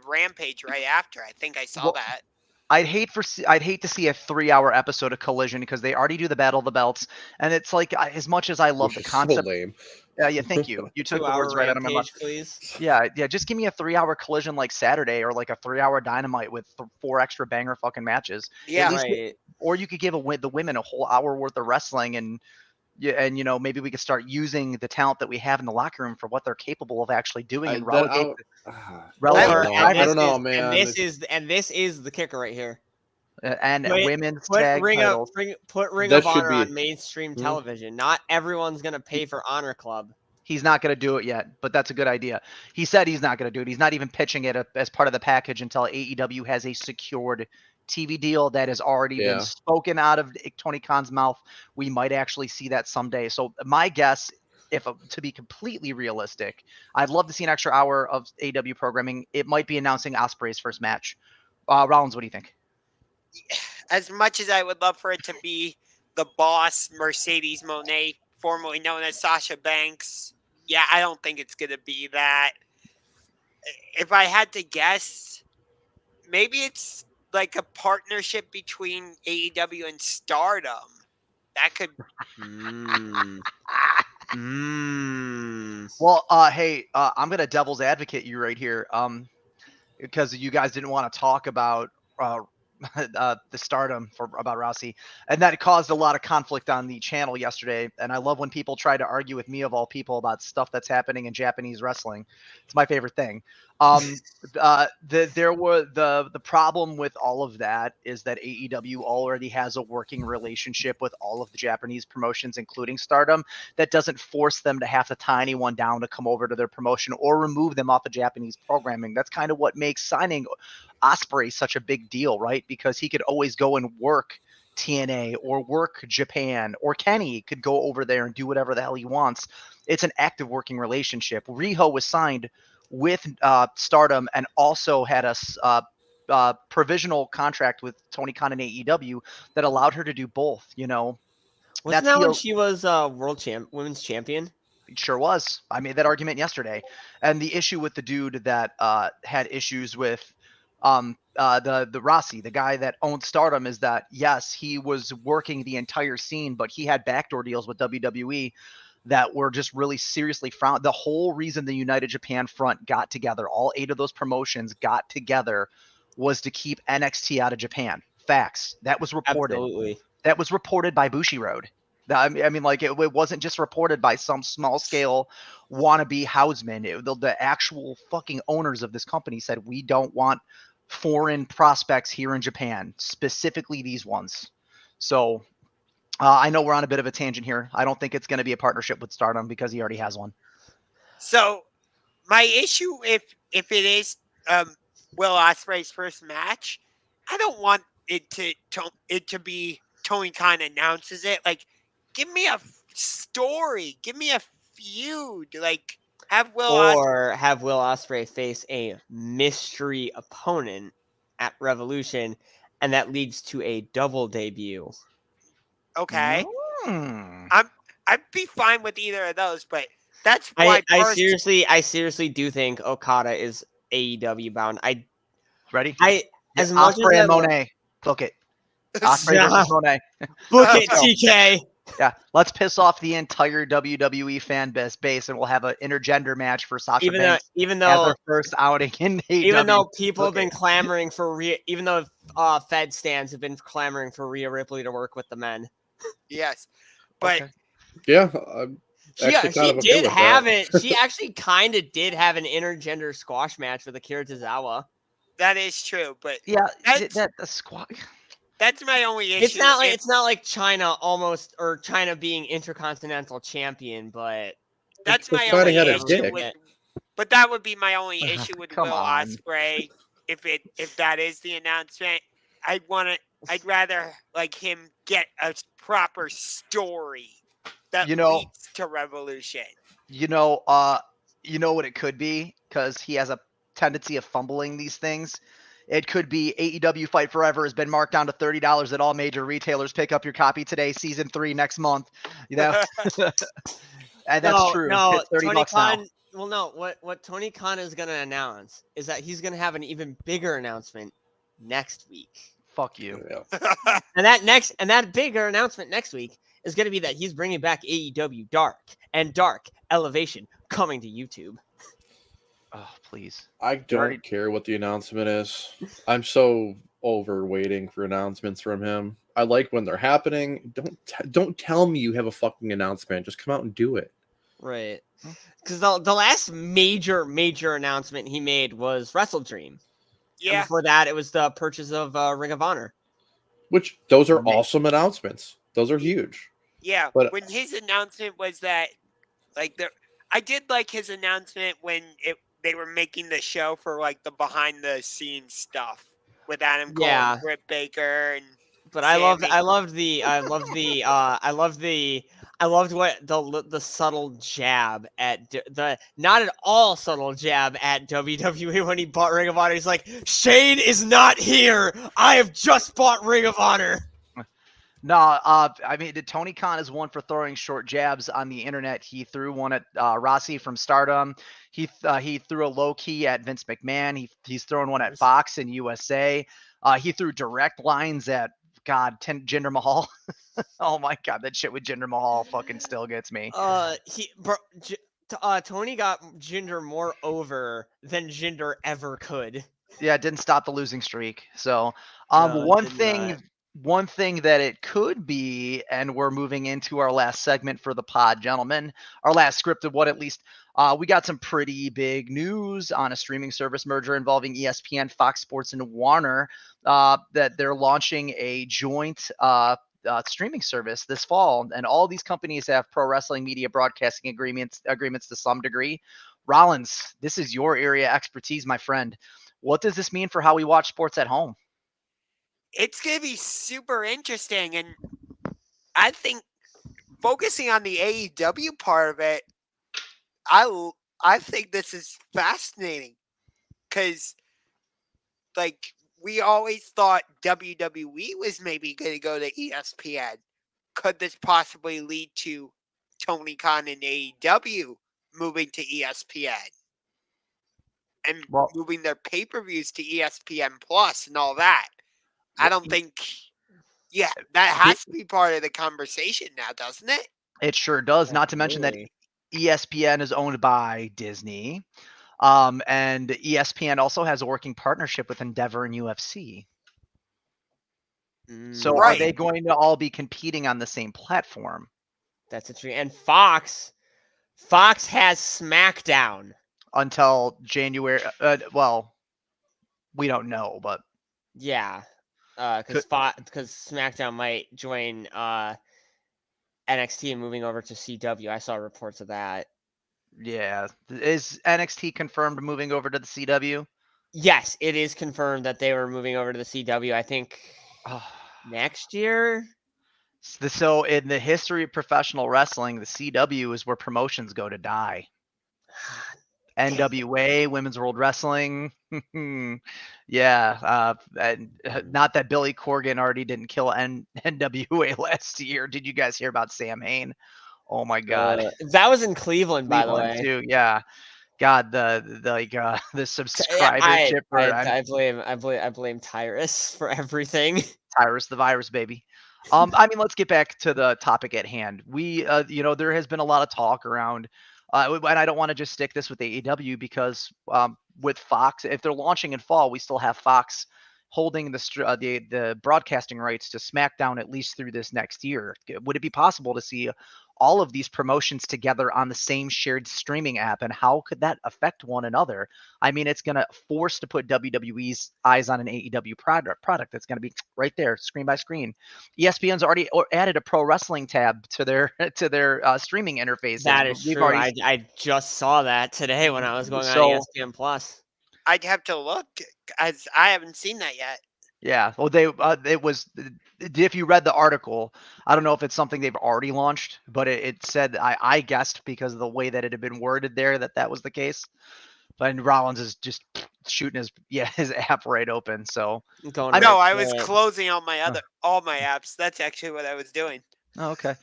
Rampage right after. I think I saw that. I'd hate to see a 3-hour episode of Collision because they already do the Battle of the Belts, and it's like, as much as I love the concept. So lame. Yeah, thank you. You took the words right out of my mouth, please. Yeah. Just give me a 3-hour Collision like Saturday, or like a 3-hour Dynamite with 4 extra banger fucking matches. Yeah, right. Or you could give the women a whole hour worth of wrestling, and maybe we could start using the talent that we have in the locker room for what they're capable of actually doing and relegate. I don't know, man. And this is the kicker right here. and Wait, women's Put tag Ring titles. of That should Honor be- on mainstream Hmm? television. Not everyone's gonna pay for Honor Club. He's not going to do it yet, but that's a good idea. He said he's not going to do it. He's not even pitching it as part of the package until AEW has a secured TV deal that has already been Yeah. spoken out of Tony Khan's mouth. We might actually see that someday. So my guess, to be completely realistic, I'd love to see an extra hour of AEW programming. It might be announcing Ospreay's first match. Rollins, what do you think? As much as I would love for it to be the boss, Mercedes Moné, formerly known as Sasha Banks, yeah, I don't think it's going to be that. If I had to guess, maybe it's like a partnership between AEW and Stardom. That could. Well, hey, I'm gonna devil's advocate you right here, because you guys didn't want to talk about the Stardom about Rossi, and that caused a lot of conflict on the channel yesterday. And I love when people try to argue with me of all people about stuff that's happening in Japanese wrestling. It's my favorite thing. The problem with all of that is that AEW already has a working relationship with all of the Japanese promotions, including Stardom, that doesn't force them to have to tie anyone down to come over to their promotion or remove them off of Japanese programming. That's kind of what makes signing Ospreay such a big deal, right? Because he could always go and work TNA or work Japan, or Kenny could go over there and do whatever the hell he wants. It's an active working relationship. Riho was signed with Stardom and also had a provisional contract with Tony Khan and AEW that allowed her to do both. Wasn't that when she was women's champion? It sure was. I made that argument yesterday. And the issue with the dude that had issues with the Rossi, the guy that owned Stardom, is that yes, he was working the entire scene, but he had backdoor deals with WWE that were just really seriously frowned. The whole reason the United Japan front got together, all 8 of those promotions got together, was to keep NXT out of Japan. Facts. That was reported. Absolutely. That was reported by Bushiroad. I mean, like it wasn't just reported by some small scale wannabe Houseman. The actual fucking owners of this company said, we don't want foreign prospects here in Japan, specifically these ones. So I know we're on a bit of a tangent here. I don't think it's going to be a partnership with Stardom because he already has one. So my issue, if it is Will Ospreay's first match, I don't want it to be Tony Khan announces it. Like, give me a story, give me a feud. Like, have Will Ospreay face a mystery opponent at Revolution, and that leads to a double debut. Okay. I'd be fine with either of those, but that's why I seriously do think Okada is AEW bound. Ready? As much Ospreay as and Monet. Book it. Ospreay versus Monet. Book it, TK. Yeah, let's piss off the entire WWE fan base, and we'll have an intergender match for Sasha Banks. Even though her first outing in AEW. Even though people have been clamoring for even though Fed stands have been clamoring for Rhea Ripley to work with the men. Yes, but yeah, she did have it. She actually kind of did have an intergender squash match with Akira Tozawa. That is true, but yeah, the squash. That's my only issue. It's not like China being Intercontinental Champion, but that's my only issue with. But that would be my only issue with Will Ospreay. If that is the announcement, I'd rather like him get a proper story that leads to Revolution. You know what it could be, because he has a tendency of fumbling these things. It could be AEW Fight Forever has been marked down to $30 at all major retailers. Pick up your copy today. Season 3 next month. And that's true. No, it's $30 now. Well, no. What Tony Khan is going to announce is that he's going to have an even bigger announcement next week. Fuck you. And that bigger announcement next week is going to be that he's bringing back AEW Dark and Dark Elevation coming to YouTube. Oh, please. I don't care what the announcement is. I'm so over waiting for announcements from him. I like when they're happening. Don't tell me you have a fucking announcement. Just come out and do it. Right. Because the last major announcement he made was Wrestle Dream. Yeah. And before that, it was the purchase of Ring of Honor. Which those are awesome announcements. Those are huge. Yeah, But when his announcement was that, like, I did like his announcement when they were making the show for like the behind the scenes stuff with Adam Cole, Yeah. and Britt Baker, and But Sammy. I loved what the subtle jab at the not at all subtle jab at WWE when he bought Ring of Honor. He's like, Shane is not here. I have just bought Ring of Honor. No, I mean, Tony Khan is one for throwing short jabs on the internet. He threw one at Rossi from Stardom. He threw a low key at Vince McMahon. He's thrown one at Fox and USA. He threw direct lines at Jinder Mahal. Oh my God, that shit with Jinder Mahal fucking still gets me. Tony got Jinder more over than Jinder ever could. Yeah, it didn't stop the losing streak. So, No, it one did thing. not. One thing that it could be, and we're moving into our last segment for the pod, gentlemen, our last scripted one at least, we got some pretty big news on a streaming service merger involving ESPN, Fox Sports, and Warner, that they're launching a joint streaming service this fall. And all these companies have pro wrestling media broadcasting agreements to some degree. Rollins, this is your area of expertise, my friend. What does this mean for how we watch sports at home? It's going to be super interesting, and I think focusing on the AEW part of it, I think this is fascinating because, like, we always thought WWE was maybe going to go to ESPN. Could this possibly lead to Tony Khan and AEW moving to ESPN and moving their pay-per-views to ESPN Plus and all that? I don't think, that has to be part of the conversation now, doesn't it? It sure does. Not to mention that ESPN is owned by Disney. And ESPN also has a working partnership with Endeavor and UFC. So are they going to all be competing on the same platform? That's interesting. And Fox has SmackDown until January. Well, we don't know, but yeah, because SmackDown might join NXT and moving over to CW. I saw reports of that. Yeah, is NXT confirmed moving over to the CW? Yes, it is confirmed that they were moving over to the CW. I think next year. So in the history of professional wrestling, the CW is where promotions go to die. NWA, Women's World Wrestling. Yeah. And not that Billy Corgan already didn't kill NWA last year. Did you guys hear about Sam Hain? Oh my God. That was in Cleveland, by the way. Too. Yeah. God, the subscribership. I blame Tyrus for everything. Tyrus the virus, baby. I mean, let's get back to the topic at hand. We, there has been a lot of talk around, and I don't want to just stick this with AEW because with Fox, if they're launching in fall, we still have Fox holding the broadcasting rights to SmackDown at least through this next year. Would it be possible to see all of these promotions together on the same shared streaming app, and how could that affect one another? I mean, it's going to force to put WWE's eyes on an AEW product that's going to be right there, screen by screen. ESPN's already added a pro wrestling tab to their streaming interface. That is true. I just saw that today when I was going on ESPN Plus. I'd have to look, as I haven't seen that yet. Yeah, well, it was, if you read the article, I don't know if it's something they've already launched, but it said, I guessed because of the way that it had been worded there that was the case. But Rollins is just shooting his app right open. So I was closing all my apps. That's actually what I was doing. Oh, okay.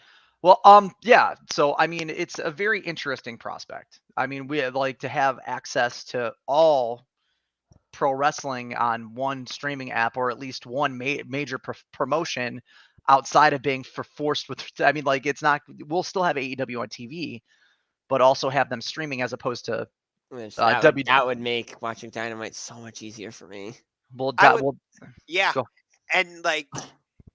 Well, yeah. So I mean, it's a very interesting prospect. I mean, we like to have access to all pro wrestling on one streaming app, or at least one major promotion outside of being forced with. I mean, like, it's not. We'll still have AEW on TV, but also have them streaming as opposed to that would make watching Dynamite so much easier for me. Well, yeah, and like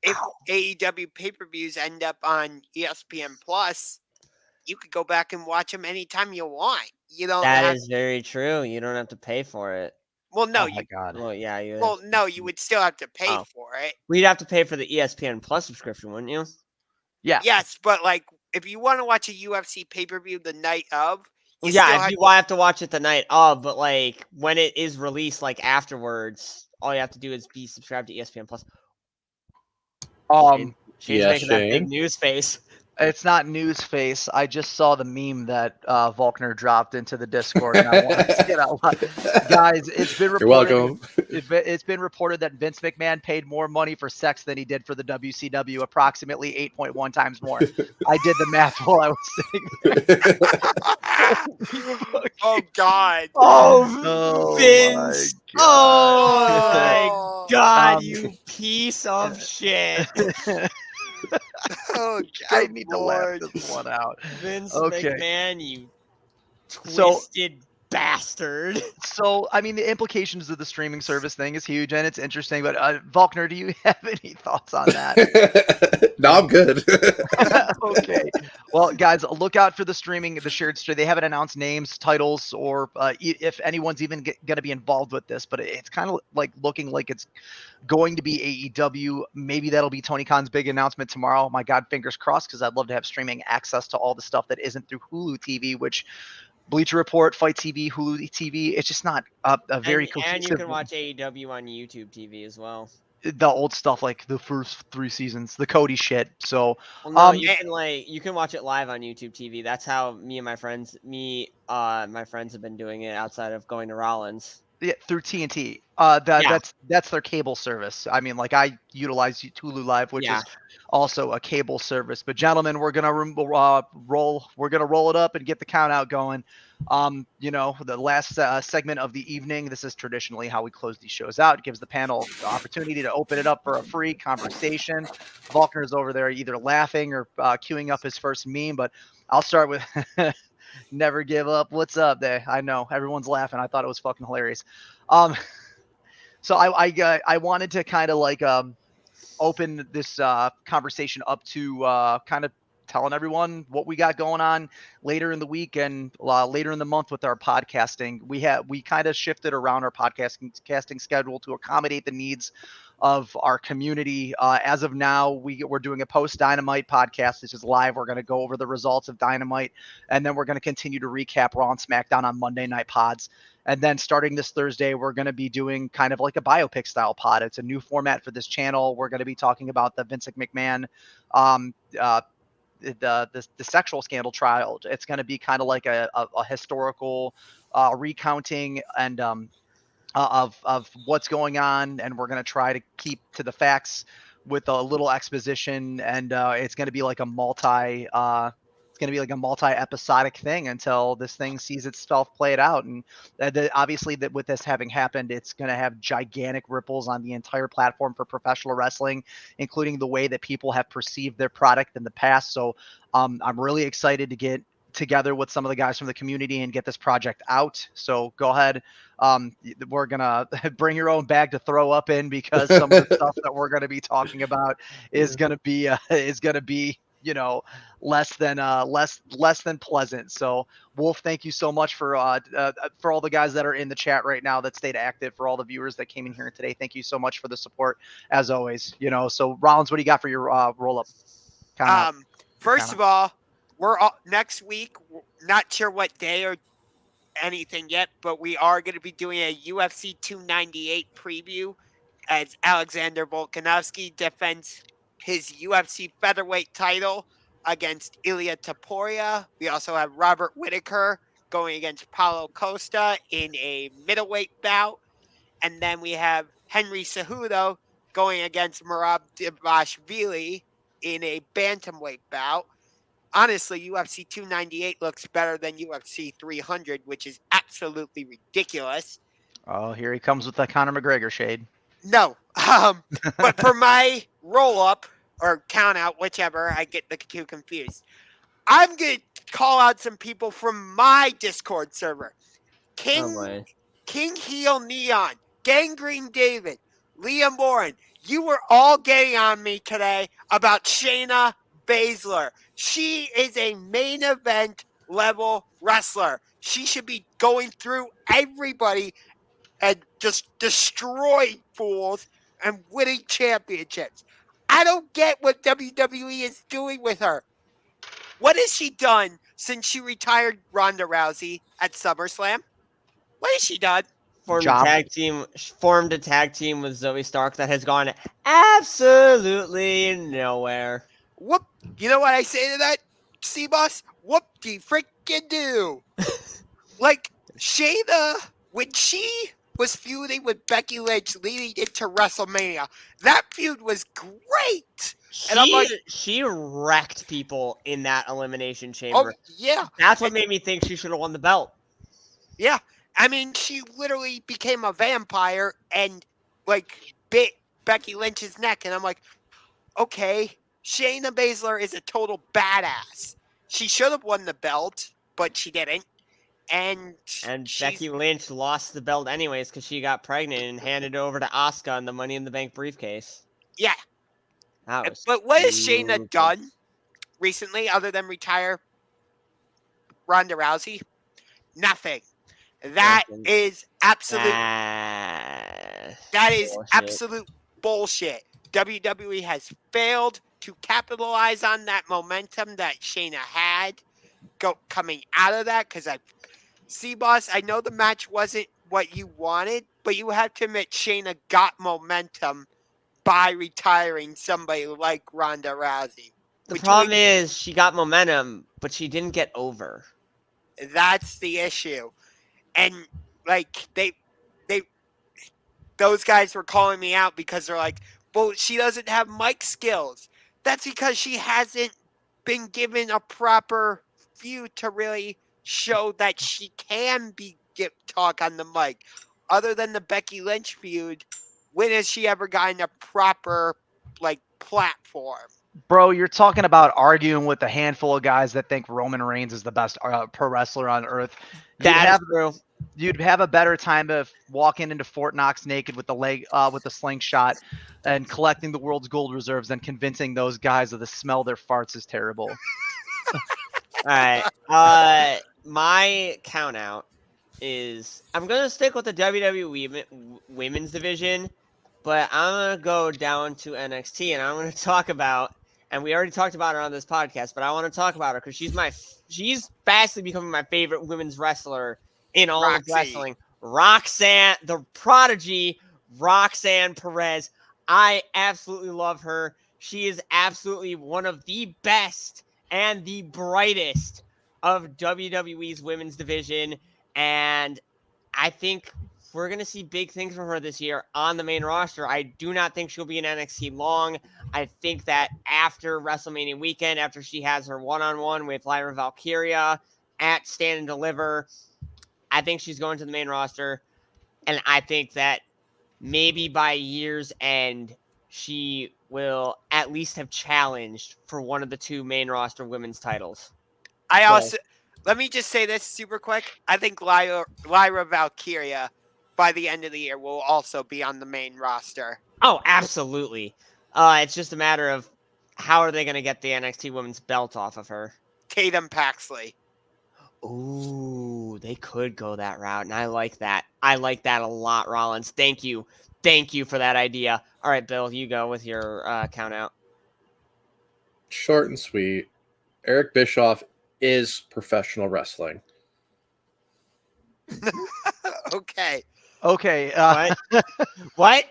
if AEW pay-per-views end up on ESPN Plus, you could go back and watch them anytime you want. You don't. That is very true. You don't have to pay for it. Well, no, Oh my god. Well, yeah, you would still have to pay Oh. for it. We'd have to pay for the ESPN Plus subscription, wouldn't you? Yeah. Yes, but like if you want to watch a UFC pay-per-view the night of, Well, you yeah, still if have you have to watch it the night of, but like when it is released, like afterwards, all you have to do is be subscribed to ESPN Plus. Shane's Yeah, making that big Shane. news face. It's not news face. I just saw the meme that Volkner dropped into the Discord, and I wanted to get out. Guys, it's been You're reported. welcome. It's been reported that Vince McMahon paid more money for sex than he did for the WCW, approximately 8.1 times more. I did the math while I was sitting there. Oh God. Oh, Vince! my Oh my Oh. God! Um, You piece of shit, Oh, I good need to laugh Lord. this one out. Vince Okay. McMahon! You So- twisted bastard! So, I mean, the implications of the streaming service thing is huge and it's interesting, but Volkner, do you have any thoughts on that? No, I'm good. Okay. Well, guys, look out for the shared stream. They haven't announced names, titles, or if anyone's even going to be involved with this, but it's kind of like looking like it's going to be AEW. Maybe that'll be Tony Khan's big announcement tomorrow. My God, fingers crossed, because I'd love to have streaming access to all the stuff that isn't through Hulu TV, which Bleacher Report, Fight TV, Hulu TV, it's just not a very cohesive. And you can watch AEW on YouTube TV as well. The old stuff, like the first 3 seasons, the Cody shit. So, Well, no, Um, you can watch it live on YouTube TV. That's how me and my friends have been doing it outside of going to Rollins. yeah, through TNT. Yeah. That's their cable service. I mean, like I utilize Hulu Live, which Yeah. is also a cable service. But gentlemen, we're gonna roll. We're gonna roll it up and get the count out going. The last segment of the evening. This is traditionally how we close these shows out. It gives the panel the opportunity to open it up for a free conversation. Volkner is over there either laughing or queuing up his first meme. But I'll start with. Never give up. What's up there? I know everyone's laughing. I thought it was fucking hilarious. So I wanted to kind of like open this conversation up to kind of telling everyone what we got going on later in the week and later in the month with our podcasting. We kind of shifted around our podcasting schedule to accommodate the needs of our community. As of now, we're doing a post Dynamite podcast. This is live. We're going to go over the results of Dynamite, and then we're going to continue to recap Raw and SmackDown on Monday night pods. And then starting this Thursday, we're going to be doing kind of like a biopic style pod. It's a new format for this channel. We're going to be talking about the Vince McMahon, the sexual scandal trial. It's going to be kind of like a historical recounting and of what's going on, and we're going to try to keep to the facts with a little exposition, and it's going to be like a multi episodic thing until this thing sees itself played out. And obviously that with this having happened, it's going to have gigantic ripples on the entire platform for professional wrestling, including the way that people have perceived their product in the past. So I'm really excited to get together with some of the guys from the community and get this project out. So go ahead. We're gonna bring your own bag to throw up in, because some of the stuff that we're gonna be talking about is gonna be less than pleasant. So Wolf, thank you so much for all the guys that are in the chat right now that stayed active, for all the viewers that came in here today. Thank you so much for the support as always. So Rollins, what do you got for your roll up? First of all, we're next week. Not sure what day or anything yet, but we are going to be doing a UFC 298 preview as Alexander Volkanovski defends his UFC featherweight title against Ilia Topuria. We also have Robert Whittaker going against Paulo Costa in a middleweight bout. And then we have Henry Cejudo going against Merab Dvalishvili in a bantamweight bout. Honestly, UFC 298 looks better than UFC 300, which is absolutely ridiculous. Oh, here he comes with the Conor McGregor shade. No. But for my roll-up or count-out, whichever, I get the two confused. I'm going to call out some people from my Discord server. King Heel Neon, Gangrene David, Liam Warren. You were all getting on me today about Shayna Baszler. She is a main event level wrestler. She should be going through everybody and just destroying fools and winning championships. I don't get what WWE is doing with her. What has she done since she retired Ronda Rousey at SummerSlam? What has she done? Formed Job. a tag team with Zoe Stark that has gone absolutely nowhere. Whoop. You know what I say to that, C-Boss? Whoop-de-frickin' do. Like, Shayna, when she was feuding with Becky Lynch leading into WrestleMania, that feud was great. And I'm like, She wrecked people in that Elimination oh, Chamber. yeah. That's what made me think she should have won the belt. Yeah. I mean, she literally became a vampire and, like, bit Becky Lynch's neck. And I'm like, okay, Shayna Baszler is a total badass. She should have won the belt, but she didn't. And Becky Lynch lost the belt anyways because she got pregnant and handed it over to Asuka in the Money in the Bank briefcase. Yeah. That was But what has Shayna stupid. done recently other than retire Ronda Rousey? Nothing. That Nothing. is absolute. That is Bullshit. absolute bullshit. WWE has failed to capitalize on that momentum that Shayna had coming out of that. Because C-Boss, I know the match wasn't what you wanted, but you have to admit Shayna got momentum by retiring somebody like Ronda Rousey. The problem is she got momentum, but she didn't get over. That's the issue. And like those guys were calling me out because they're like, well, she doesn't have mic skills. That's because she hasn't been given a proper view to really show that she can talk on the mic. Other than the Becky Lynch feud, when has she ever gotten a proper platform? Bro, you're talking about arguing with a handful of guys that think Roman Reigns is the best pro wrestler on earth. That's true. You'd have a better time of walking into Fort Knox naked with the slingshot and collecting the world's gold reserves than convincing those guys that the smell of their farts is terrible. All right. My count out is I'm gonna stick with the WWE women's division, but I'm gonna go down to NXT and I'm gonna talk about. And we already talked about her on this podcast, but I want to talk about her because she's fastly becoming my favorite women's wrestler in all of wrestling. Roxanne, the prodigy, Roxanne Perez. I absolutely love her. She is absolutely one of the best and the brightest of WWE's women's division. And I think we're going to see big things from her this year on the main roster. I do not think she'll be in NXT long. I think that after WrestleMania weekend, after she has her one-on-one with Lyra Valkyria at Stand and Deliver, I think she's going to the main roster. And I think that maybe by year's end, she will at least have challenged for one of the two main roster women's titles. Let me just say this super quick. I think Lyra Valkyria by the end of the year will also be on the main roster. Oh, absolutely. It's just a matter of how are they going to get the NXT women's belt off of her? Tatum Paxley. Ooh, they could go that route, and I like that. I like that a lot, Rollins. Thank you. Thank you for that idea. All right, Bill, you go with your count out. Short and sweet. Eric Bischoff is professional wrestling. Okay. Okay. What?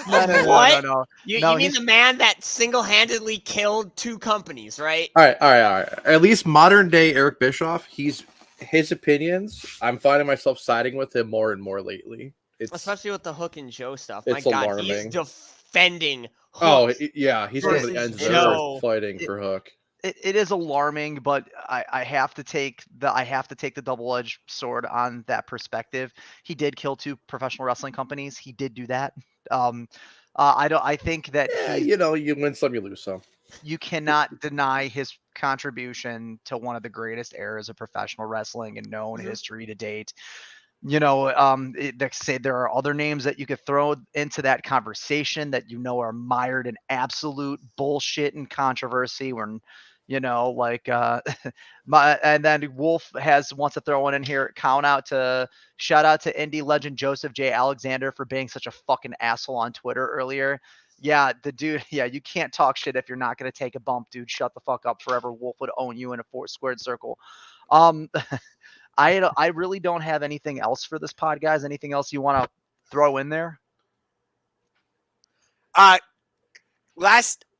No. You mean the man that single-handedly killed two companies, right? All right. At least modern day Eric Bischoff, his opinions, I'm finding myself siding with him more and more lately. Especially with the Hook and Joe stuff. It's My God, alarming. he's defending Hook. Oh, yeah. He's one of the ends Joe. fighting for Hook. It is alarming, but I have to take the double-edged sword on that perspective. He did kill two professional wrestling companies. He did do that. I think that you win some, you lose some. You cannot deny his contribution to one of the greatest eras of professional wrestling in known history to date. They say there are other names that you could throw into that conversation that are mired in absolute bullshit and controversy. When Like and then Wolf wants to throw one in here. Shout out to indie legend Joseph J. Alexander for being such a fucking asshole on Twitter earlier. Yeah, the dude, yeah, you can't talk shit if you're not gonna take a bump, dude. Shut the fuck up. Forever Wolf would own you in a 4 squared circle. I really don't have anything else for this pod, guys. Anything else you want to throw in there?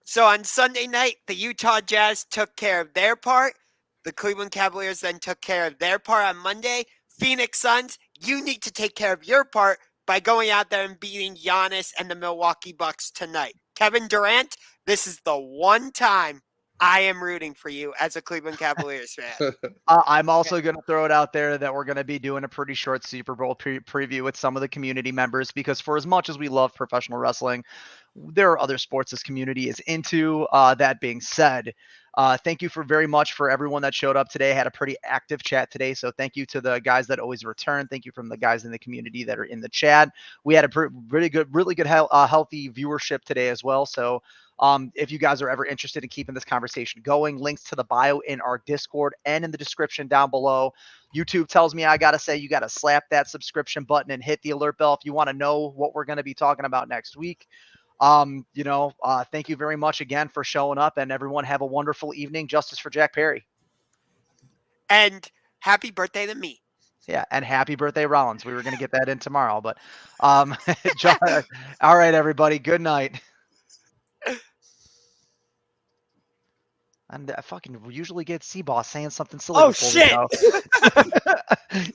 So on Sunday night, the Utah Jazz took care of their part. The Cleveland Cavaliers then took care of their part on Monday. Phoenix Suns, you need to take care of your part by going out there and beating Giannis and the Milwaukee Bucks tonight. Kevin Durant, this is the one time I am rooting for you as a Cleveland Cavaliers fan. I'm also going to throw it out there that we're going to be doing a pretty short Super Bowl preview with some of the community members, because for as much as we love professional wrestling, there are other sports this community is into. That being said, thank you very much for everyone that showed up today. I had a pretty active chat today, so thank you to the guys that always return. Thank you from the guys in the community that are in the chat. We had a really good healthy viewership today as well. So if you guys are ever interested in keeping this conversation going, links to the bio in our Discord and in the description down below. YouTube tells me I got to say you got to slap that subscription button and hit the alert bell if you want to know what we're going to be talking about next week. Thank you very much again for showing up, and everyone have a wonderful evening. Justice for Jack Perry. And happy birthday to me. Yeah, and happy birthday, Rollins. We were going to get that in tomorrow, but John, all right, everybody. Good night. And I fucking usually get C-Boss saying something silly. Oh, before we shit. go.